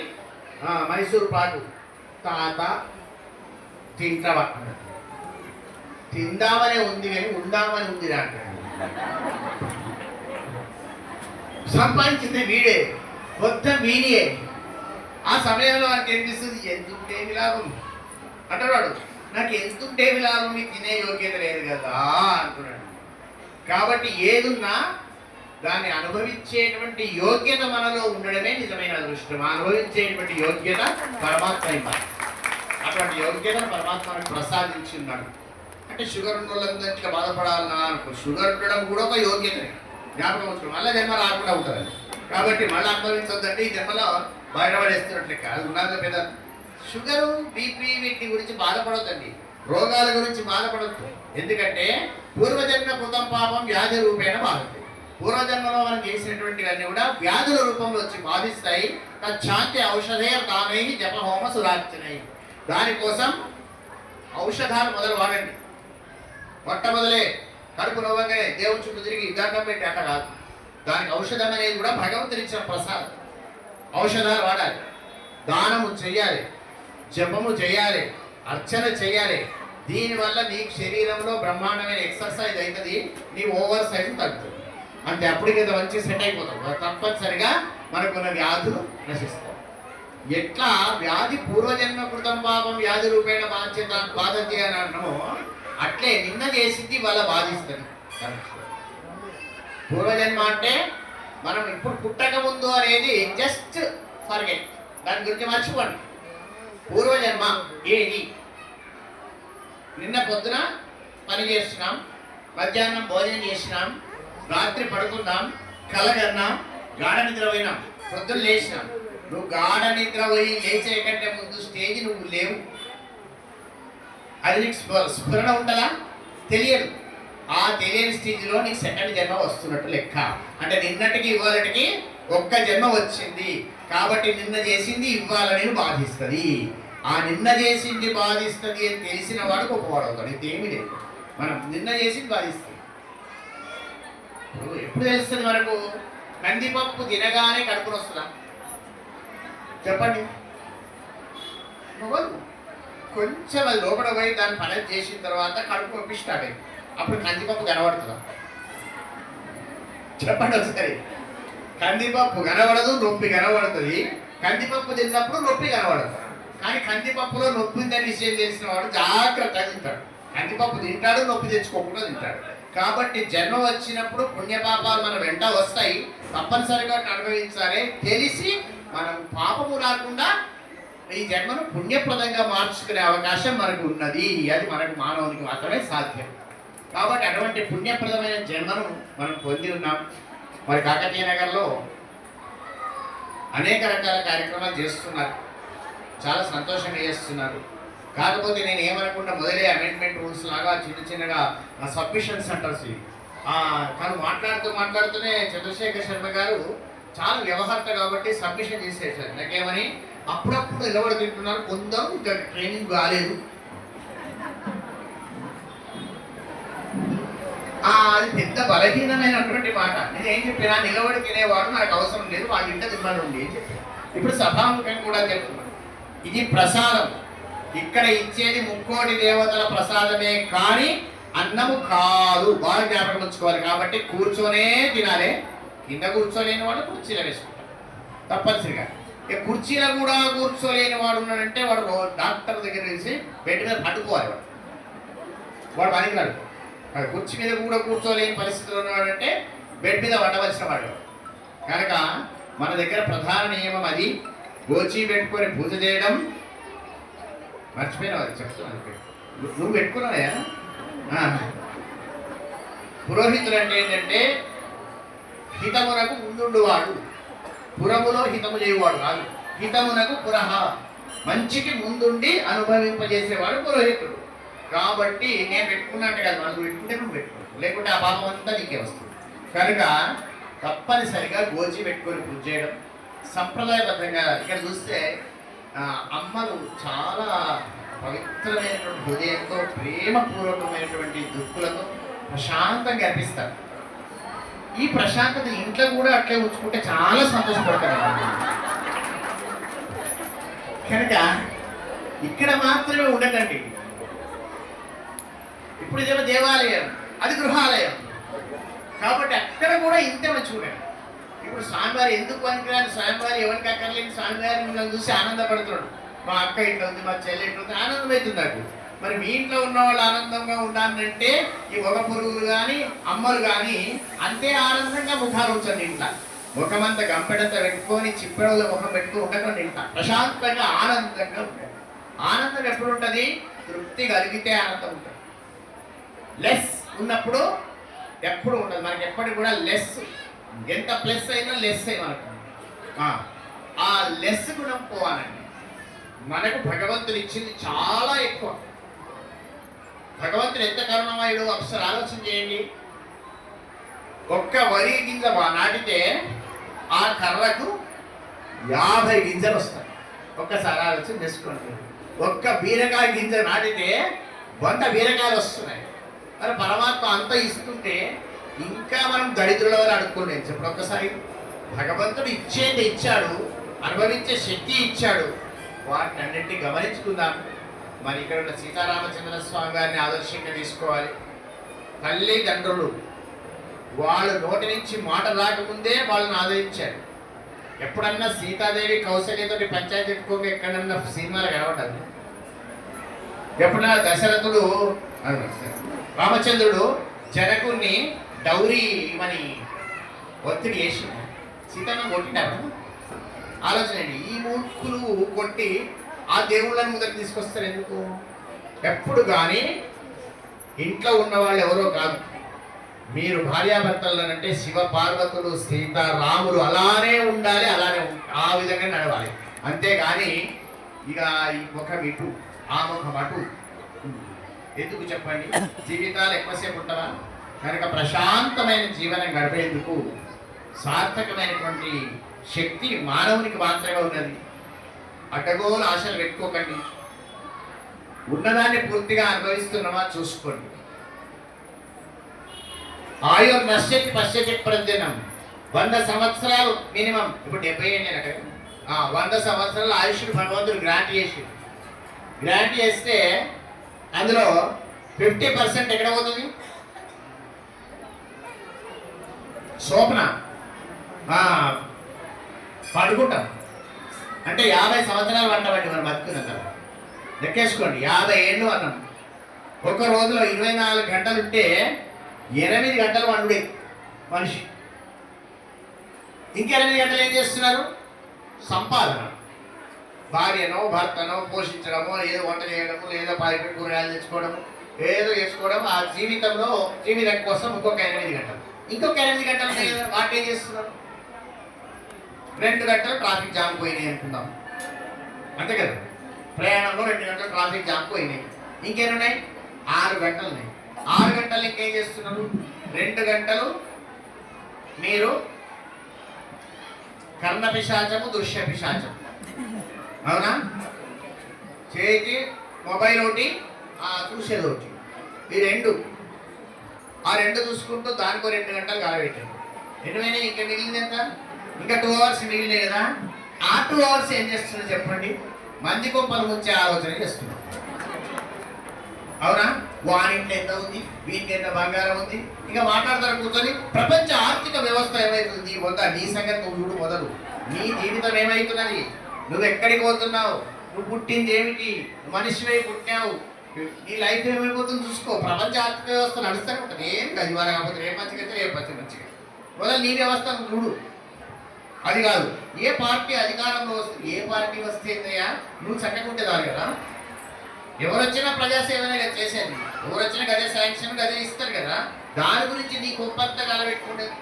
మైసూరు పాటు. తాత తింటావా? తిందామనే ఉంది కానీ ఉందామని ఉంది అంటాడు. సంపాదించింది వీడే, మొత్తం వీడియే. ఆ సమయంలో నాకు అనిపిస్తుంది, ఎంతుంటేమి లాభం అంటాడు. నాకు ఎంతుంటేమి లాభం, మీకు తినే యోగ్యత లేదు కదా అంటున్నాడు. కాబట్టి ఏదున్నా దాన్ని అనుభవించేటువంటి యోగ్యత మనలో ఉండడమే నిజమైన అదృష్టం. అనుభవించేటువంటి యోగ్యత పరమాత్మ ఇవ్వాలి. అటువంటి యోగ్యతను పరమాత్మ ప్రసాదించి ఉన్నాడు. అంటే షుగర్ ఉన్న వాళ్ళందరికీ బాధపడాలన్నా అనుకో, షుగర్ ఉండడం కూడా ఒక యోగ్యతనే. జ్ఞాపకం ఉంచుకోండి, మళ్ళీ జన్మ రాకుండా ఉంటుంది. కాబట్టి మళ్ళీ అనుభవించొద్దంటే ఈ జన్మలో బయటపడేస్తున్నట్లు లెక్క. అది ఉన్నది పెద్ద షుగరు బీపీ వీటి గురించి బాధపడొద్దండి, రోగాల గురించి బాధపడద్దు. ఎందుకంటే పూర్వజన్మ కృతం పాపం వ్యాధి రూపేణ బాధపడుతుంది. పూర్వజన్మలో మనం చేసినటువంటివన్నీ కూడా వ్యాధుల రూపంలో వచ్చి బాధిస్తాయి. తచ్చాంతి ఔషధే తామై జపహోమ సురార్చనై. దానికోసం ఔషధాలు మొదలు వాడండి. మొట్టమొదలే కడుపు నవ్వగానే దేవుని చుట్టూ తిరిగి దండం పెట్టి అట్ట కాదు. దానికి ఔషధం అనేది కూడా భగవంతుని ఇచ్చిన ప్రసాదం. ఔషధాలు వాడాలి, దానము చెయ్యాలి, జపము చేయాలి, అర్చన చేయాలి. దీనివల్ల నీ శరీరంలో బ్రహ్మాండమైన ఎక్సర్సైజ్ అవుతుంది, నీ ఓవర్ సైజ్ తగ్గుతుంది. అంటే అప్పటికి మంచి సెట్ అయిపోతాం. తప్పనిసరిగా మనకున్న వ్యాధులు నశిస్తాయి. ఎట్లా వ్యాధి పూర్వజన్మ కృతం పాపం వ్యాధి రూపేణ బాధంతి అని అన్నామో అట్లే నిన్న చేసింది వాళ్ళ బాధిస్తుంది. పూర్వజన్మ అంటే మనం ఇప్పుడు పుట్టక ముందు అనేది జస్ట్ ఫర్గెట్, దాని గురించి మర్చిపోండి. పూర్వజన్మ ఏది? నిన్న పొద్దున పని చేస్తున్నాం, మధ్యాహ్నం భోజనం చేసినాం, రాత్రి పడుకున్నాం, కలగన్నాం, గాఢ నిద్ర పోయినాం, పొద్దున్న లేచినాం. నువ్వు గాఢ నిద్ర పోయి లేచే కంటే ముందు స్టేజ్ నువ్వు లేవు. అది నీకు స్ఫురణ ఉంటుందా? తెలియదు. ఆ తెలియని స్టేజ్లో నీకు సెకండ్ జన్మ వస్తున్నట్టు లెక్క. అంటే నిన్నటికి ఇవాళటికి ఒక్క జన్మ వచ్చింది కాబట్టి నిన్న చేసింది ఇవ్వాలని బాధిస్తుంది. ఆ నిన్న చేసింది బాధిస్తుంది అని తెలిసిన వాడు గొప్పవాడు అవుతాడు. ఇంకేమీ లేదు. మనం నిన్న చేసింది బాధిస్తుంది. ఎప్పుడు తెలుస్తుంది మనకు? కందిపప్పు తినగానే కడుపుని వస్తుందా? చెప్పండి. కొంచెం అది లోపల పోయి దాన్ని పని చేసిన తర్వాత కడుపు నొప్పి స్టార్ట్ అయింది. అప్పుడు కందిపప్పు కనబడుతుందా? చెప్పండి ఒకసారి. కందిపప్పు కనబడదు, నొప్పి కనబడుతుంది. కందిపప్పు తిన్నప్పుడు నొప్పి కనబడదు. కానీ కందిపప్పులో నొప్పి ఉందని విషయం తెలిసిన వాడు జాగ్రత్తగా తింటాడు. కందిపప్పు తింటాడు, నొప్పి తెచ్చుకోకుండా తింటాడు. కాబట్టి జన్మ వచ్చినప్పుడు పుణ్యపాపాలు మన వెంట వస్తాయి. తప్పనిసరిగా అనుభవించాలి. తెలిసి మనం పాపము రాకుండా ఈ జన్మను పుణ్యప్రదంగా మార్చుకునే అవకాశం మనకు ఉన్నది. అది మనకు మానవునికి మాత్రమే సాధ్యం. కాబట్టి అటువంటి పుణ్యప్రదమైన జన్మను మనం పొంది ఉన్నాం. మరి కాకతీయ నగర్లో అనేక రకాల కార్యక్రమాలు చేస్తున్నారు, చాలా సంతోషంగా చేస్తున్నారు. కాకపోతే నేను ఏమనుకుంటా, మొదలే అమెండ్మెంట్ రూల్స్ లాగా చిన్నగా సబ్మిషన్ సెంటర్స్. తను మాట్లాడుతూనే చంద్రశేఖర్ శర్మ గారు చాలా వ్యవహారత కాబట్టి సబ్మిషన్ చేసేసారు. నాకేమని అప్పుడప్పుడు నిలబడి తింటున్నారు, కొందరు ఇంకా ట్రైనింగ్ కాలేదు. అది పెద్ద బలహీనమైనటువంటి మాట. నేను ఏం చెప్పినా, నిలబడి తినేవాడు నాకు అవసరం లేదు, వాళ్ళ ఇంట తిన్నాడు అని చెప్పి ఇప్పుడు సభాముఖం కూడా చెప్తున్నాను. ఇది ప్రసాదం. ఇక్కడ ఇచ్చేది ముక్కోటి దేవతల ప్రసాదమే కానీ అన్నము కాదు. బాగా జ్ఞాపకం ఉంచుకోవాలి. కాబట్టి కూర్చొనే తినాలి. కింద కూర్చోలేని వాడు కుర్చీలో వేసుకుంటారు తప్పనిసరిగా. ఇక కుర్చీలో కూడా కూర్చోలేని వాడు ఉన్నాడంటే వాడు డాక్టర్ దగ్గర వేసి బెడ్ మీద పట్టుకోవాలి. వాడు పనికిరాడు. కుర్చీ మీద కూడా కూర్చోలేని పరిస్థితిలో ఉన్నాడంటే బెడ్ మీద వండవలసిన వాడు. కనుక మన దగ్గర ప్రధాన నియమం అది. గోచి పెట్టుకొని పూజ చేయడం. మర్చిపోయినా వారు చెప్తున్నాను. నువ్వు పెట్టుకున్నాయా? పురోహితుడు అంటే ఏంటంటే హితమునకు ముందుండువాడు, పురములో హితము చేయువాడు కాదు. హితమునకు పురహ, మంచికి ముందుండి అనుభవింపజేసేవాడు పురోహితుడు. కాబట్టి నేను పెట్టుకున్నాను కదా, మనం పెట్టుకుంటే నువ్వు పెట్టుకోవచ్చు, లేకుంటే ఆ పాపం అంతా నీకే వస్తుంది. కనుక తప్పనిసరిగా గోచి పెట్టుకొని పూజ చేయడం సంప్రదాయబద్ధంగా. ఇక్కడ చూస్తే అమ్మలు చాలా పవిత్రమైనటువంటి హృదయంతో, ప్రేమపూర్వకమైనటువంటి దుఃఖులతో ప్రశాంతంగా అర్పిస్తారు. ఈ ప్రశాంతత ఇంట్లో కూడా అట్లే ఉంచుకుంటే చాలా సంతోషపడతారు. కనుక ఇక్కడ మాత్రమే ఉండకండి. ఇప్పుడు ఇదేమో దేవాలయం, అది గృహాలయం. కాబట్టి అక్కడ కూడా ఇంతే చూడండి. ఇప్పుడు స్వామివారి ఎందుకు పనికిరాని స్వామివారి ఎవరికి అక్కర్లేని స్వామివారి మిమ్మల్ని చూసి ఆనందపడుతున్నాడు. మా అక్క ఇట్లా ఉంది, మా చెల్లి ఇట్లా ఉంది, ఆనందమవుతుంది నాకు. మరి మీ ఇంట్లో ఉన్న వాళ్ళు ఆనందంగా ఉండాలంటే ఈ ఒక పురుగులు కానీ అమ్మలు కానీ అంతే ఆనందంగా ముఖాలు ఉంచండి. ఇంట్లో ముఖమంతా గంపెడంతా పెట్టుకొని చిప్పెడలో ముఖం పెట్టుకుని ఉండకండి. ఇంట్లో ప్రశాంతంగా ఆనందంగా ఉంటుంది. ఆనందం ఎప్పుడు ఉంటుంది? తృప్తి కలిగితే ఆనందం ఉంటుంది. లెస్ ఉన్నప్పుడు ఎప్పుడు ఉండదు. మనకి ఎప్పటికి కూడా లెస్. ఎంత ప్లస్ అయినా లెస్ అయి మనకు. ఆ లెస్ గుణం పోవాలండి. మనకు భగవంతుడు ఇచ్చింది చాలా ఎక్కువ. భగవంతుడు ఎంత కరుణమయుడు ఒకసారి ఆలోచన చేయండి. ఒక్క వరి గింజ నాటితే ఆ కర్రకు 50 గింజలు వస్తాయి. ఒక్కసారి ఆలోచన చేసుకోండి. ఒక్క బీరకాయ గింజ నాటితే 100 బీరకాయలు వస్తున్నాయి. మరి పరమాత్మ అంత ఇస్తుంటే ఇంకా మనం దరిద్రుల వారు అడుక్కోలేదు. చెప్పండి ఒక్కసారి. భగవంతుడు ఇచ్చేది ఇచ్చాడు, అనుభవించే శక్తి ఇచ్చాడు. వాటిని అన్నింటినీ గమనించుకుందాం. మరి ఇక్కడ ఉన్న సీతారామచంద్ర స్వామి గారిని ఆదర్శంగా తీసుకోవాలి. తల్లిదండ్రులు వాళ్ళు నోటి నుంచి మాట రాకముందే వాళ్ళని ఆదరించారు. ఎప్పుడన్నా సీతాదేవి కౌశల్యతోటి పంచాయతీ పెట్టుకోక ఎక్కడన్నా సినిమాలు కనబడ్డారు. ఎప్పుడన్నా దశరథుడు రామచంద్రుడు జనకుని డౌరీ ఇవని ఒత్తిడి చేసి సీతమ్మ కొట్టినారు. ఆలోచన అండి. ఈ మూర్ఖులు కొట్టి ఆ దేవుళ్ళని ముందరికి తీసుకొస్తారు ఎందుకు? ఎప్పుడు కానీ ఇంట్లో ఉన్నవాళ్ళు ఎవరో కాదు, మీరు భార్యాభర్తలనంటే శివ పార్వతులు సీతారాములు అలానే ఉండాలి, అలానే ఆ విధంగా నడవాలి. అంతేగాని ఇక ఈ ముఖం ఇటు ఆ ముఖం అటు ఎందుకు చెప్పండి? జీవితాలు ఎక్కువసేపు ఉంటావా? కనుక ప్రశాంతమైన జీవనం గడిపేందుకు సార్థకమైనటువంటి శక్తి మానవునికి మాత్రమే ఉన్నది. అడ్డగోలు ఆశలు పెట్టుకోకండి. ఉన్నదాన్ని పూర్తిగా అనుభవిస్తున్నామా చూసుకోండి. ఆయుర్ నశ్యతి పశ్యతి ప్రతిదినం. 100 సంవత్సరాలు మినిమం. ఇప్పుడు 70 ఏంటి అక్కడ 100 సంవత్సరాల ఆయుష్ను భగవంతుడు గ్రాంట్ చేస్తే అందులో 50% ఎక్కడ పోతుంది? శోభన పడుకుంటాం అంటే 50 సంవత్సరాలు అంటామండి మనం బతుకున్న. లెక్కేసుకోండి, 50 ఏళ్ళు అన్నాం. ఒక రోజులో 24 గంటలు ఉంటే 8 గంటలు వండుడే మనిషి. ఇంక 8 గంటలు ఏం చేస్తున్నారు? సంపాదన. భార్యనో భర్తనో పోషించడమో, ఏదో వంట చేయడము, లేదా పారిట కూరగాయలు తెచ్చుకోవడము, ఏదో చేసుకోవడం. ఆ జీవితం కోసం ఇంకొక 8 గంటలు, ఇంకొక 8 గంటలు వాటి ఏం చేస్తున్నారు? 2 గంటలు ట్రాఫిక్ జామ్ పోయినాయి అనుకుందాం, అంతే కదా? ప్రయాణంలో 2 గంటలు ట్రాఫిక్ జామ్ పోయినాయి. ఇంకేమున్నాయి? 6 గంటలు ఉన్నాయి. 6 గంటలు ఇంకేం చేస్తున్నారు? 2 గంటలు మీరు కర్ణ పిశాచము, దృశ్య పిశాచము. అవునా? చేతి మొబైల్ ఒకటి, చూసేది ఒకటి. ఈ 2 చూసుకుంటూ దానికో 2 గంటలు కాలబెట్టారు. ఎటువైనా ఇంకా మిగిలింది ఎంత? ఇంకా 2 అవర్స్ మిగిలినాయి కదా. ఆ 2 అవర్స్ ఏం చేస్తున్నారు చెప్పండి? మంది కొంపలు ముంచే ఆలోచన చేస్తున్నారు. అవునా? వారింట్లో ఎంత ఉంది, వీరికి ఎంత బంగారం ఉంది, ఇంకా మాట్లాడతారు కూర్చొని. ప్రపంచ ఆర్థిక వ్యవస్థ ఏమవుతుంది? నీ సంగతి నువ్వు చూడు మొదలు. నీ జీవితం ఏమవుతున్నది? నువ్వు ఎక్కడికి పోతున్నావు? నువ్వు పుట్టింది ఏమిటి? మనిషివై పుట్టావు. నీ లైఫ్ ఏమైపోతుంది చూసుకో. ప్రపంచ ఆర్థిక వ్యవస్థ నడుస్తూనే ఉంటుంది. ఏం గదివారం కాకపోతే రేపు మంచిగా రేపు మంచిగా మొదలు నీ వ్యవస్థ చూడు. అది కాదు, ఏ పార్టీ అధికారంలో వస్తుంది, ఏ పార్టీ వస్తే నువ్వు చక్కకుంటేదారు కదా. ఎవరు వచ్చినా ప్రజాసేవనే కదా చేసేది. ఎవరు వచ్చినా గదే శాంక్షన్ గదే ఇస్తారు కదా. దాని గురించి నీ గొప్పంతా కలబెట్టుకునేది.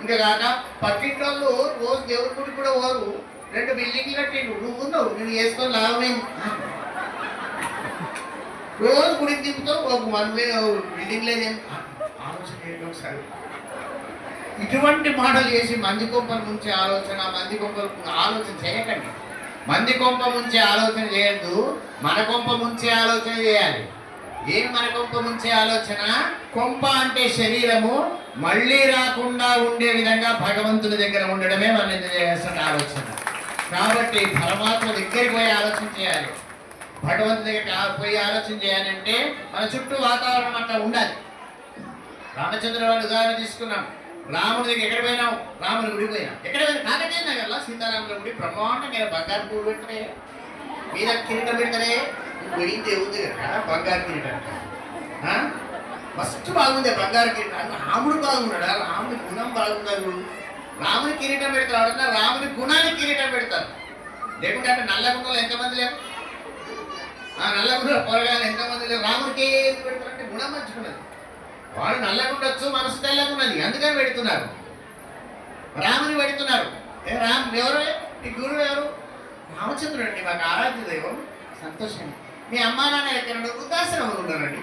ఇంకా కాక పక్కింటోళ్ళు రోజు దేవుడి గుడి కూడా పోరు, 2 బిల్డింగ్లు కట్టిండు. నువ్వు ఉన్నావు, నువ్వు వేసుకొని లాభమైంది. రోజు గుడికి తిప్పుతావు, ఒక 1 బిల్డింగ్ లేదేం ఆలోచన చేయండి ఒకసారి. ఇటువంటి మాటలు చేసి మంది కొంపల ముంచే ఆలోచన చేయకండి. మంది కొంప ముంచే ఆలోచన చేయద్దు, మన కొంప ముంచే ఆలోచన చేయాలి. ఏం మన కొంప ముంచే ఆలోచన? కొంప అంటే శరీరము మళ్ళీ రాకుండా ఉండే విధంగా భగవంతుని దగ్గర ఉండడమే మనం చేయాల్సిన ఆలోచన. కాబట్టి పరమాత్మ దగ్గరికి పోయి ఆలోచన చేయాలి. భగవంతుని దగ్గర పోయి ఆలోచన చేయాలంటే మన చుట్టూ వాతావరణం అట్లా ఉండాలి. రామచంద్ర వారి ఉదాహరణ తీసుకున్నాం. రాముడి దగ్గర ఎక్కడ పోయినావు? రాముని గుడి పోయినా. ఎక్కడ పోయినా? కాకతీయ నగర్లో సీతారాముల గుడి బ్రహ్మాండంగా బంగారు పువ్వు పెడతారే, మీద కిరీటం పెడతారే. పోయింది ఉంది కదా బంగారు కిరీటం. ఫస్ట్ బాగుంది బంగారు కిరీటం. రాముడు బాగున్నాడా? రాముడి గుణం బాగున్నారు. రాముని కిరీటం పెడతారు. రాముని గుణానికి కిరీటం పెడతారు. లేకుంటే అంటే నల్లగుండలు ఎంతమంది లేరు? నల్లగుండ పొరగాలు ఎంతమంది లేరు? రాముడికి ఏం పెడతారంటే గుణం మంచుకున్నది. వాడు నల్లగుండొచ్చు, మనసు తెల్లగున్నది, అందుకని పెడుతున్నారు. రాముని పెడుతున్నారు. రామ్ ఎవరు? మీ గురువు ఎవరు? రామచంద్రుడు అండి, మాకు ఆరాధ్య దైవం. సంతోషం. మీ అమ్మా నాన్న ఎక్కడ వృద్ధాశ్రమంలో ఉన్నారండి.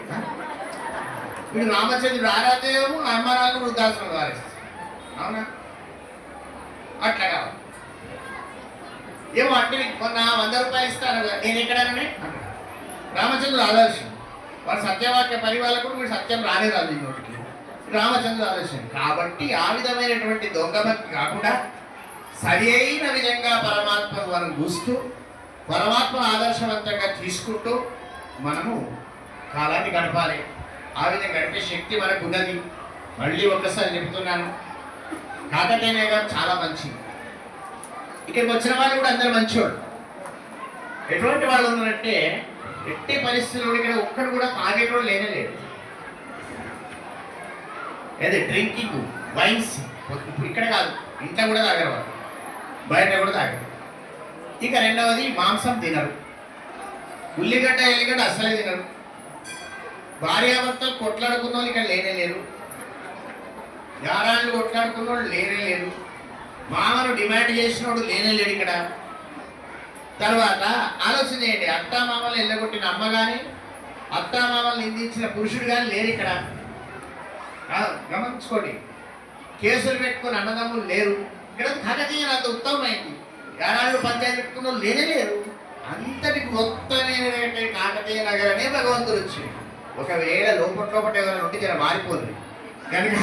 వీడు రామచంద్రుడు ఆరాధ్య దైవము, ఆ అమ్మా నాన్న వృద్ధాశ్రమం వారేస్తారు. అవునా? అట్లా కావాలి. ఏమో అంటే కొన్న 100 రూపాయలు ఇస్తాను, నేను ఎక్కడనే రామచంద్రుడు ఆదర్శం. వాడు సత్యవాక్య పరివాళ్ళకు వీడు సత్యం రానే రాదు ఈ నోటికి. రామచంద్రుడు ఆదర్శం కాబట్టి ఆ విధమైనటువంటి దొంగభక్తి కాకుండా సరి అయిన విధంగా పరమాత్మను మనం చూస్తూ పరమాత్మను ఆదర్శవంతంగా తీసుకుంటూ మనము కాలాన్ని గడపాలి. ఆ విధంగా గడిపే శక్తి మనకు ఉన్నది. మళ్ళీ ఒక్కసారి చెప్తున్నాను, కాకతీయ గారు చాలా మంచి. ఇక్కడికి వచ్చిన వాళ్ళు కూడా అందరూ మంచివాడు. ఎటువంటి వాళ్ళు ఉన్నారంటే ఎట్టి పరిస్థితుల్లో ఇక్కడ ఒక్కడు కూడా తాగేటోడు లేనే లేదు. ఏది డ్రింకింగ్ వైన్స్ ఇక్కడ కాదు, ఇంట్లో కూడా తాగరు వాళ్ళు, బయట కూడా తాగరు. ఇక రెండవది మాంసం తినరు, ఉల్లిగడ్డ ఎల్లిగడ్డ అసలే తినరు. భార్యాభర్తలు కొట్లాడుకున్న వాళ్ళు ఇక్కడ లేనే లేరు, యారాళ్ళు కొట్లాడుకున్న వాళ్ళు లేనే లేరు, మామను డిమాండ్ చేసినోడు లేనే లేడు ఇక్కడ. తర్వాత ఆలోచన చేయండి, అత్తామామలు ఎల్లగొట్టిన అమ్మ కానీ అత్తామామలు నిందించిన పురుషుడు కానీ లేరు ఇక్కడ. గమనించుకోండి, కేసులు పెట్టుకుని అన్నదమ్ములు లేరు ఇక్కడ. కాకతీయ అంత ఉత్తమమైంది. యారాళ్ళు పంచాయతీ పెట్టుకున్న వాళ్ళు లేనే లేరు. అంతటికి మొత్తమైనటువంటి కాకతీయ నగరనే భగవంతుడు వచ్చి ఒకవేళ లోపల ఎవరైనా ఉంటే జర మారిపోతుంది కనుక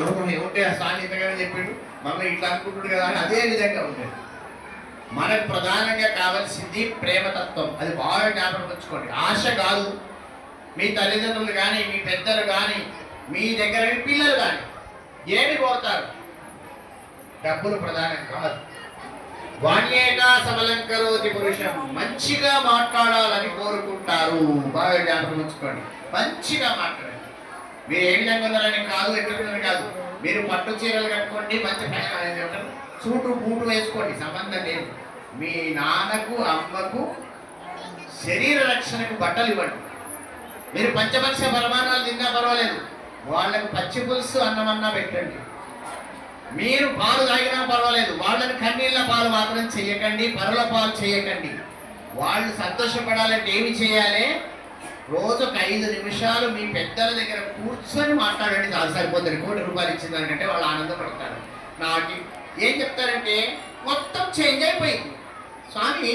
లోపల ఏముంటే ఆ స్వామి ఇంతగానే చెప్పాడు మమ్మల్ని ఇట్లా అనుకుంటున్నాడు కదా అని అదే విధంగా ఉంటుంది. మనకు ప్రధానంగా కావాల్సింది ప్రేమతత్వం. అది బాగా జ్ఞాపకం ఉంచుకోండి. ఆశ కాదు. మీ తల్లిదండ్రులు కానీ మీ పెద్దలు కానీ మీ దగ్గర పిల్లలు కానీ ఏమి కోరుతారు? డబ్బులు ప్రధానం కాదు. వాణ్యేగా సబలంకరోతి పురుషం, మంచిగా మాట్లాడాలని కోరుకుంటారు. బాగా జ్ఞాపకం ఉంచుకోండి. మంచిగా మాట్లాడండి. మీరు ఏ విధంగా ఉన్నారని కాదు, ఎట్లున్నారని కాదు. మీరు పట్టు చీరలు కట్టుకోండి, మంచి సూటు బూటు వేసుకోండి, సంబంధం లేదు. మీ నాన్నకు అమ్మకు శరీర రక్షణకు బట్టలు ఇవ్వండి. మీరు పంచపక్ష పరమాణాలు తిన్నా పర్వాలేదు, వాళ్ళకు పచ్చి పులుసు అన్నమన్నా పెట్టండి. మీరు పాలు తాగినా పర్వాలేదు, వాళ్ళని కన్నీళ్ళ పాలు మాత్రం చేయకండి, పరుల పాలు చేయకండి. వాళ్ళు సంతోషపడాలంటే ఏమి చేయాలి? రోజుకు 5 నిమిషాలు మీ పెద్దల దగ్గర కూర్చొని మాట్లాడండి, చాలా సరిపోతుంది. 1 కోటి రూపాయలు ఇచ్చిందంటే వాళ్ళు ఆనందపడతారు. నాకు ఏం చెప్తారంటే మొత్తం చేంజ్ అయిపోయింది స్వామి,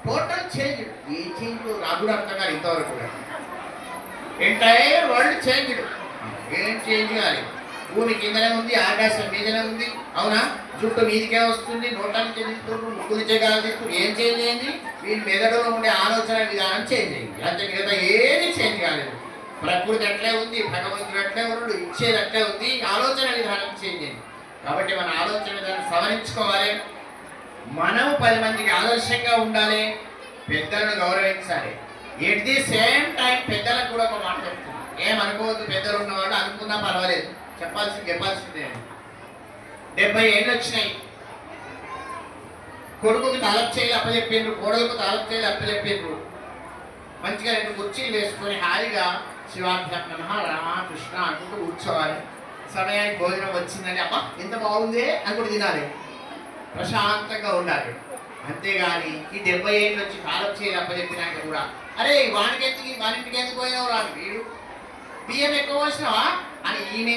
టోటల్ చేంజ్. ఈ చేంజ్ నాకు కూడా అర్థం కాదు ఇంతవరకు కూడా. Entire world change. ఏం చేంజ్ కాదు. భూమి కిందనే ఉంది, ఆకాశం మీదనే ఉంది. అవునా? జుట్టు మీదికే వస్తుంది, నోటానికి చెందిస్తుండ్రు, ముగ్గులు చేయగలుగుతుంది. ఏం చేంజ్ అయింది? మీ మెదడులో ఉండే ఆలోచన విధానం చేంజ్ అయింది. అంతే, మిగతా ఏది చేంజ్ కాలేదు. ప్రకృతి అట్లే ఉంది, భగవంతుడు అట్లే ఉన్నాడు, ఇచ్చేది అట్లే ఉంది, ఆలోచన విధానం చేంజ్ అయింది. కాబట్టి మన ఆలోచన విధానం సవరించుకోవాలి. మనం 10 మందికి ఆదర్శంగా ఉండాలి, పెద్దలను గౌరవించాలి. ఎట్ ది సేమ్ టైం పెద్దలకు కూడా ఒక మాట చెప్తుంది. ఏమనుకోవద్దు, పెద్దలు ఉన్నవాడు అనుకున్నా పర్వాలేదు, చెప్పాల్సిందే. 70 ఏళ్ళు వచ్చినాయి, కొడుకుకి తాలపు చేయాలి అప్పచెప్పిండ్రు, కోడలకు తాలపు చేయాలి అప్పచెప్పిండ్రు. మంచిగా 2 కుర్చీలు వేసుకొని హాయిగా శివాభ్యాం నమః రామకృష్ణ అనుకుంటూ కూర్చోవాలి. సమయానికి భోజనం వచ్చిందని అబ్బా ఎంత బాగుంది అనుకుంటూ తినాలి, ప్రశాంతంగా ఉండాలి. అంతేగాని ఈ 70 ఏళ్ళు వచ్చి తాలపు చేయాలి అప్పచెప్పినాక కూడా అరే వానింటికి ఎందుకు పోయినావు రాదు, వీడు బియ్యం ఎక్కువ వచ్చినావా అని ఈమె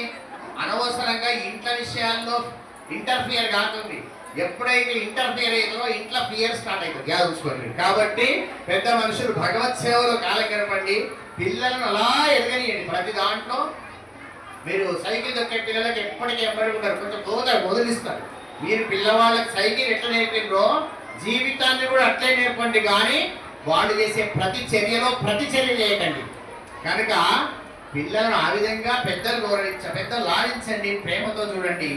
అనవసరంగా ఇంట్లో విషయాల్లో ఇంటర్ఫియర్ కాకుండా ఎప్పుడైతే ఇంటర్ఫియర్ అవుతుందో ఇంట్లో ఫియర్ స్టార్ట్ అవుతుంది. యాదుకోండి. కాబట్టి పెద్ద మనుషులు భగవత్ సేవలో కాలగడపండి, పిల్లలను అలా ఎదగనియండి. ప్రతి దాంట్లో మీరు సైకిల్ దొక్కే పిల్లలకి ఎప్పటికీ ఎప్పటికీ ఉంటారు, కొంచెం వదిలిస్తారు. మీరు పిల్లవాళ్ళకి సైకిల్ ఎట్లా నేర్పిండ్రో జీవితాన్ని కూడా అట్లే నేర్పండి. కానీ వాళ్ళు చేసే ప్రతి చర్యలో ప్రతిచర్య చేయకండి. కనుక పిల్లలను ఆ విధంగా పెద్దలు పెద్దలు లాలించండి, ప్రేమతో చూడండి.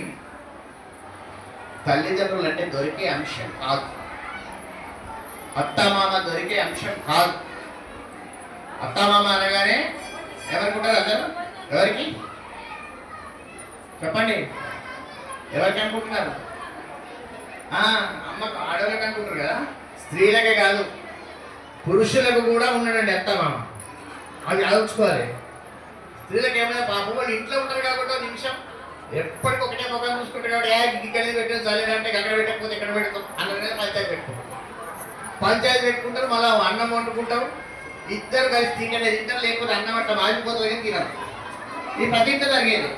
తల్లిదండ్రులు అంటే దొరికే అంశం కాదు, అత్తమామ దొరికే అంశం కాదు. అత్తమామ అనగానే ఎవరికి ఉంటారు? అందరూ ఎవరికి చెప్పండి, ఎవరికి అనుకుంటున్నారు? అమ్మకు ఆడవాళ్ళకి అనుకుంటారు కదా, స్త్రీలకే కాదు పురుషులకు కూడా ఉన్నాడండి అత్తమామ. అది ఆలోచుకోవాలి. స్త్రీలకు ఏమైనా పాపం వాళ్ళు ఇంట్లో ఉంటారు కాబట్టి నిమిషం ఎప్పటికి ఒకటే ముఖం చూసుకుంటాడు కాబట్టి ఇక్కడ పెట్టాను చల్లేదంటే అక్కడ పెట్టకపోతే ఇక్కడ పెడతాం అన్ననే పంచాయతీ పెట్టుకుంటాం. పంచాయతీ పెట్టుకుంటారు, మళ్ళీ అన్నం వండుకుంటారు, ఇద్దరు కలిసి తింటలేదు, ఇద్దరు లేకపోతే అన్నం అట్లా మారిపోతుంది కానీ తినరు. ఈ ప్రతింట జరిగేది.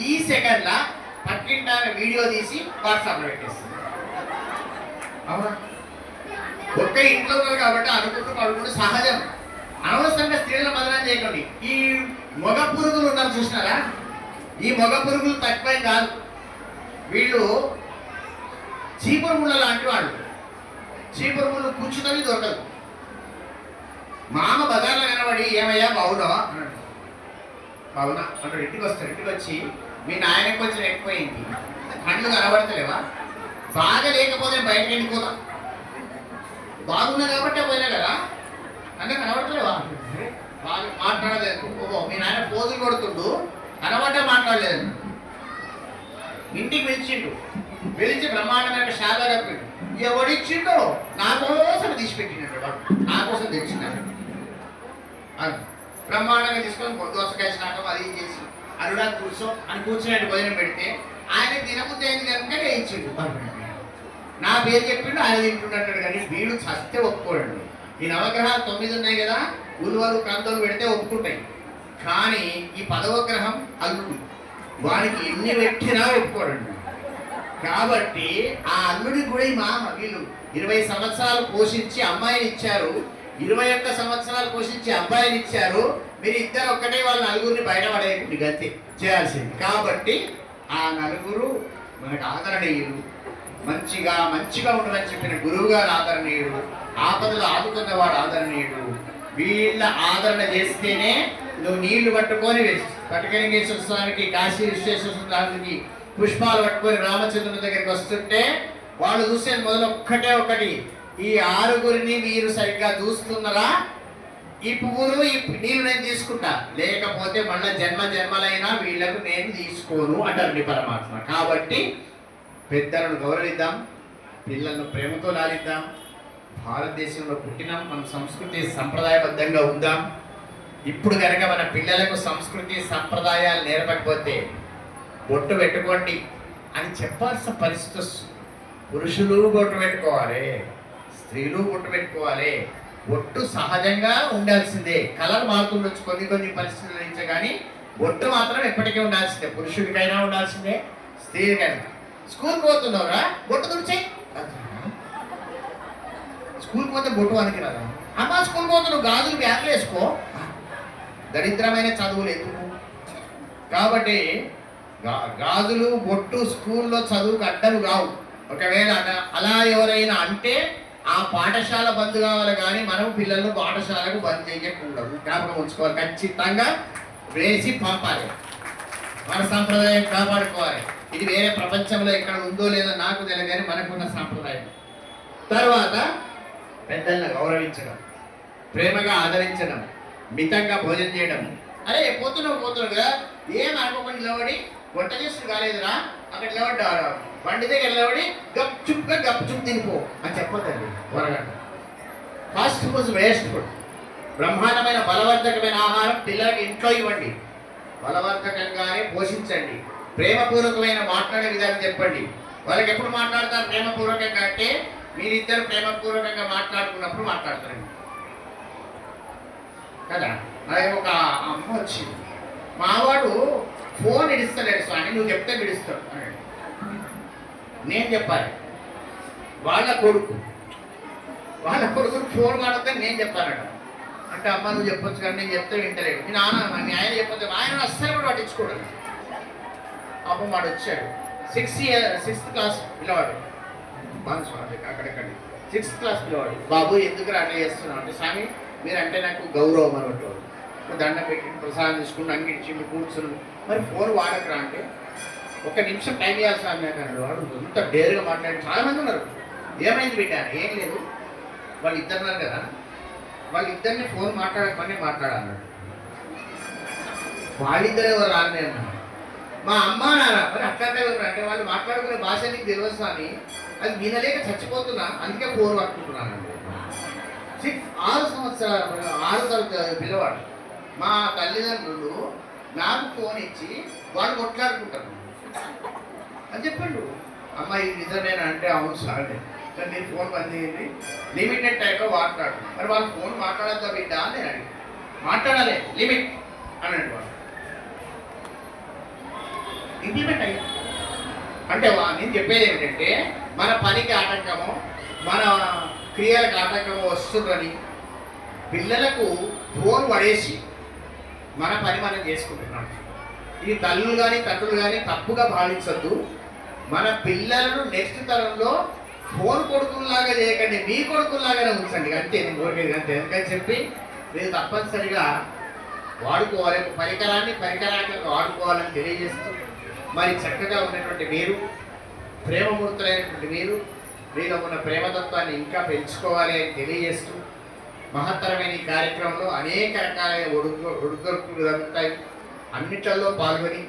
ఈ సెకండ్ల పక్కింట వీడియో తీసి వాట్సాప్లో పెట్టేస్తుంది. అవునా? ఒక్క ఇంట్లో ఉన్నారు కాబట్టి అనుకుంటూ సహజం. అనవసరంగా స్త్రీలను బదనాం చేయకండి. ఈ మొగ పురుగులు ఉన్నారు చూసినారా? ఈ మొగ పురుగులు తక్కువ కాదు, వీళ్ళు చీపురు ముళ్ళ లాంటి వాళ్ళు. చీపురు ముళ్ళు కూర్చున్నవి దొరకదు. మామ బజార్లో కనబడి ఏమయ్యా బావునా అన్నాడు. బావునా అంటాడు. ఇంటికి వస్తాడు. ఇంటికి వచ్చి మీ నాయనకి కొంచెం ఎక్కువైంది, కళ్ళు కనబడతలేవా? బాగా లేకపోతే బయటకు వెళ్ళిపోదా, బాగున్నా కాబట్టి పోయినా కదా అంటే కనబడతలేవా? బాగా మాట్లాడలేదు. ఓహో మీ నాయన పోజులు కొడుతుండు, కనబడ్డా మాట్లాడలేదు. ఇంటికి పిలిచిండు, పిలిచి బ్రహ్మాండమైన శాఖ కప్పిండు. ఎవడిచ్చిండో నా కోసం తీసిపెట్టినాడు, వాడు నా కోసం తెచ్చినాడు. బ్రహ్మాండంగా తీసుకొని దోసకాయ శాఖం అది చేసి అరుడా కూర్చో అని కూర్చున్నట్టు భోజనం పెడితే ఆయన తినబుద్ధి అయింది కనుక వేయించిండు. నా పేరు చెప్పిండు, ఆయన తింటుంటాడు. కానీ వీడు చస్తే ఒప్పుకోడండి. ఈ నవగ్రహాలు 9 ఉన్నాయి కదా, ఉలువలు కందలు పెడితే ఒప్పుకుంటాయి. కానీ ఈ 10వ గ్రహం అల్లుడు, వానికి ఎన్ని పెట్టినా ఒప్పుకోడండి. కాబట్టి ఆ అల్లుడికి కూడా ఈ మామ వీళ్ళు 20 సంవత్సరాలు పోషించి అమ్మాయిని ఇచ్చారు, 21 సంవత్సరాలు పోషించి అబ్బాయిని ఇచ్చారు. మీరు ఇద్దరు ఒక్కటే వాళ్ళ నలుగురిని బయటపడేయండి, గతి చేయాల్సింది. కాబట్టి ఆ నలుగురు మనకు ఆదరణీయులు. మంచిగా ఉండమని చెప్పిన గురువు గారు ఆదరణీయుడు, ఆపదలు ఆదుకున్నవాడు ఆదరణీయుడు. వీళ్ళ ఆదరణ చేస్తేనే నువ్వు నీళ్లు పట్టుకొని పట్టుకలింగేశ్వర స్వామికి, కాశీ విశ్వేశ్వర స్వామికి పుష్పాలు పట్టుకొని రామచంద్రుని దగ్గరికి వస్తుంటే వాళ్ళు చూసేది మొదలు ఒకటి, ఈ 6గురిని మీరు సరిగ్గా చూస్తున్నారా? ఈ పువ్వులు ఈ నీళ్ళు నేను తీసుకుంటా, లేకపోతే మళ్ళీ జన్మలైనా వీళ్ళకు నేను తీసుకోను అంటారు పరమాత్మ. కాబట్టి పెద్దలను గౌరవిద్దాం, పిల్లలను ప్రేమతో లాలిద్దాం. భారతదేశంలో పుట్టినాం, మన సంస్కృతి సంప్రదాయబద్ధంగా ఉందాం. ఇప్పుడు కనుక మన పిల్లలకు సంస్కృతి సంప్రదాయాలు నేర్పకపోతే బొట్టు పెట్టుకోండి అని చెప్పాల్సిన పరిస్థితి వస్తుంది. పురుషులు బొట్టు పెట్టుకోవాలి, స్త్రీలు బొట్టు పెట్టుకోవాలి. బొట్టు సహజంగా ఉండాల్సిందే. కలర్ మారుతుండొచ్చు కొన్ని పరిస్థితుల నుంచి, కానీ బొట్టు మాత్రం ఎప్పటికీ ఉండాల్సిందే. పురుషుడికైనా ఉండాల్సిందే, స్త్రీకైనా. స్కూల్కి పోతున్నావురా, బొట్టు తుడిచేయి. స్కూల్కి పోతే బొట్టు వనికి రాదా? అమ్మ స్కూల్కి పోతున్నావు, గాజులు బ్యాగ్లు వేసుకో. దరిద్రమైన చదువులు ఎందుకు? కాబట్టి గాజులు బొట్టు స్కూల్లో చదువుకు అడ్డము కావు. ఒకవేళ అలా ఎవరైనా అంటే ఆ పాఠశాల బంద్ కావాలి, కానీ మనం పిల్లలను పాఠశాలకు బంద్ చేయకూడదు. జ్ఞాపకం ఉంచుకోవాలి. ఖచ్చితంగా వేసి పంపాలి, మన సంప్రదాయం కాపాడుకోవాలి. ఇది వేరే ప్రపంచంలో ఎక్కడ ఉందో లేదో నాకు తెలియదు, కానీ మనకున్న సంప్రదాయం. తర్వాత పెద్దలను గౌరవించడం, ప్రేమగా ఆదరించడం, మితంగా భోజనం చేయడం. అరే పోతున్నావు కదా, ఏం అనుకోకుండా నిలబడి వంట చేస్తూ కాలేదురా, అక్కడ నిలబడ్డా బండి దగ్గర నిలబడి గప్చుప్ తినిపో అని చెప్పొద్దండి. త్వరగా ఫాస్ట్ ఫుడ్ వేస్ట్ ఫుడ్. బ్రహ్మాండమైన బలవర్ధకమైన ఆహారం పిల్లలకి ఇంట్లో ఇవ్వండి, బలవర్ధకంగానే పోషించండి. ప్రేమపూర్వకమైన మాట్లాడే విధానం చెప్పండి. వాళ్ళకి ఎప్పుడు మాట్లాడతారు ప్రేమపూర్వకంగా అంటే మీరిద్దరు ప్రేమపూర్వకంగా మాట్లాడుకున్నప్పుడు మాట్లాడతారండి కదా. నాకు ఒక అమ్మ వచ్చింది, మావాడు ఫోన్ ఇడిస్తలేడు స్వామి, నువ్వు చెప్తే విడుస్తాడు అన్నాడు. నేను చెప్పాలి, వాళ్ళ కొడుకుని ఫోన్ మాట్లాడితే నేను చెప్పానట. అంటే అమ్మ నువ్వు చెప్పొచ్చు కానీ నేను చెప్తే వింటలేడు. మీ ఆయన చెప్పొచ్చు, ఆయన అస్సలు కూడా పట్టించుకోడు. అప్పుడు వాడు వచ్చాడు, 6th క్లాస్ పిల్లవాడు, అక్కడెక్కడ 6th క్లాస్ పిల్లవాడు. బాబు ఎందుకు అట్లా చేస్తున్నావు అంటే, స్వామి మీరంటే నాకు గౌరవం అనమాట. దండం పెట్టి ప్రసాదం తీసుకుని అంగిడిచి కూర్చుని, మరి ఫోన్ వాడకరా అంటే, 1 నిమిషం టైం ఇవ్వాలి స్వామి అన్నాడు. వాడు ఇంత డేరుగా మాట్లాడి చాలామంది ఉన్నారు. ఏమైంది బిడ్డ? ఏం లేదు, వాళ్ళు ఇద్దరు ఉన్నారు కదా, వాళ్ళిద్దరిని ఫోన్ మాట్లాడకమని మాట్లాడాలన్నాడు. వాళ్ళిద్దరే ఎవరు రాలే అన్నాడు. మా అమ్మ నాన్న మరి అట్లాంటి అంటే వాళ్ళు మాట్లాడుకునే భాష నీకు తెలియదు స్వామి, అది వినలేక చచ్చిపోతున్నా, అందుకే ఫోన్ పట్టుకుంటున్నాను. 6 సంవత్సరాల పిల్లవాడు. మా తల్లిదండ్రులు నాకు ఫోన్ ఇచ్చి వాళ్ళు కొట్లాడుకుంటారు అని చెప్పండు. అమ్మ ఇది నిజమేనా అంటే అవును సార్ సార్ మీరు ఫోన్ బంద్ చేయండి, లిమిటెడ్ టైంలో మాట్లాడు. మరి వాళ్ళు ఫోన్ మాట్లాడద్దా బిడ్డ అని నేను అడిగి, మాట్లాడాలి లిమిట్ అన్నాడు. వాళ్ళు ఇంప్లిమెంట్ అయ్యా అంటే నేను చెప్పేది ఏమిటంటే మన పనికి ఆటంకము, మన క్రియలకు ఆటంకము వస్తుందని పిల్లలకు ఫోన్ పడేసి మన పని మనం చేసుకుంటున్నాం. ఈ తల్లులు కానీ తండ్రులు కానీ తప్పుగా భావించద్దు. మన పిల్లలను నెక్స్ట్ తరంలో ఫోన్ కొడుకుల్లాగా చేయకండి, మీ కొడుకుల్లాగానే ఉంచండి అంతే. నేను కోరికేది అంతే. ఎందుకని చెప్పి మీరు తప్పనిసరిగా వాడుకోవాలి, పరికరాన్ని వాడుకోవాలని తెలియజేస్తూ, మరి చక్కగా ఉన్నటువంటి మీరు, ప్రేమమూర్తులైనటువంటి మీరు, మీలో ఉన్న ప్రేమతత్వాన్ని ఇంకా పెంచుకోవాలి అని తెలియజేస్తూ, మహత్తరమైన ఈ కార్యక్రమంలో అనేక రకాలైన ఒడుదొడుకులు జరుగుతాయి. అన్నిట్లలో పాల్గొని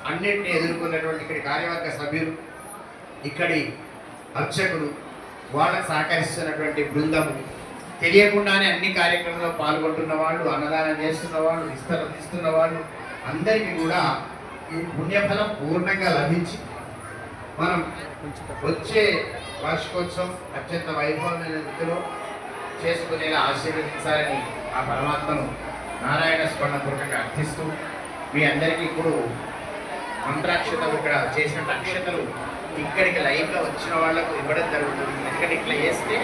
అన్నింటినీ ఎదుర్కొన్నటువంటి ఇక్కడి కార్యవర్గ సభ్యులు, ఇక్కడి అర్చకులు, వాళ్ళకు సహకరిస్తున్నటువంటి బృందము, తెలియకుండానే అన్ని కార్యక్రమంలో పాల్గొంటున్న వాళ్ళు, అన్నదానం చేస్తున్న వాళ్ళు, ఇస్తున్న వాళ్ళు అందరికీ కూడా ఈ పుణ్యఫలం పూర్ణంగా లభించి మనం వచ్చే వార్షికోత్సవం అత్యంత వైభవమైన రీతిలో చేసుకునేలా ఆశీర్వదించాలని ఆ పరమాత్మను నారాయణ స్మరణపూర్వకంగా అర్థిస్తూ, మీ అందరికీ ఇప్పుడు మంత్రాక్షతలు ఇక్కడ చేసిన అక్షతలు ఇక్కడికి లైవ్గా వచ్చిన వాళ్ళకు ఇవ్వడం జరుగుతుంది. ఎందుకంటే ఇట్లా చేస్తే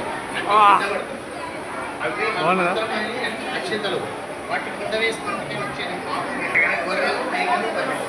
అవి అక్షతలు వాటి కింద వేస్తుంటే వచ్చేది గొర్రెలు గొర్రెలు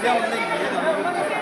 Não, nem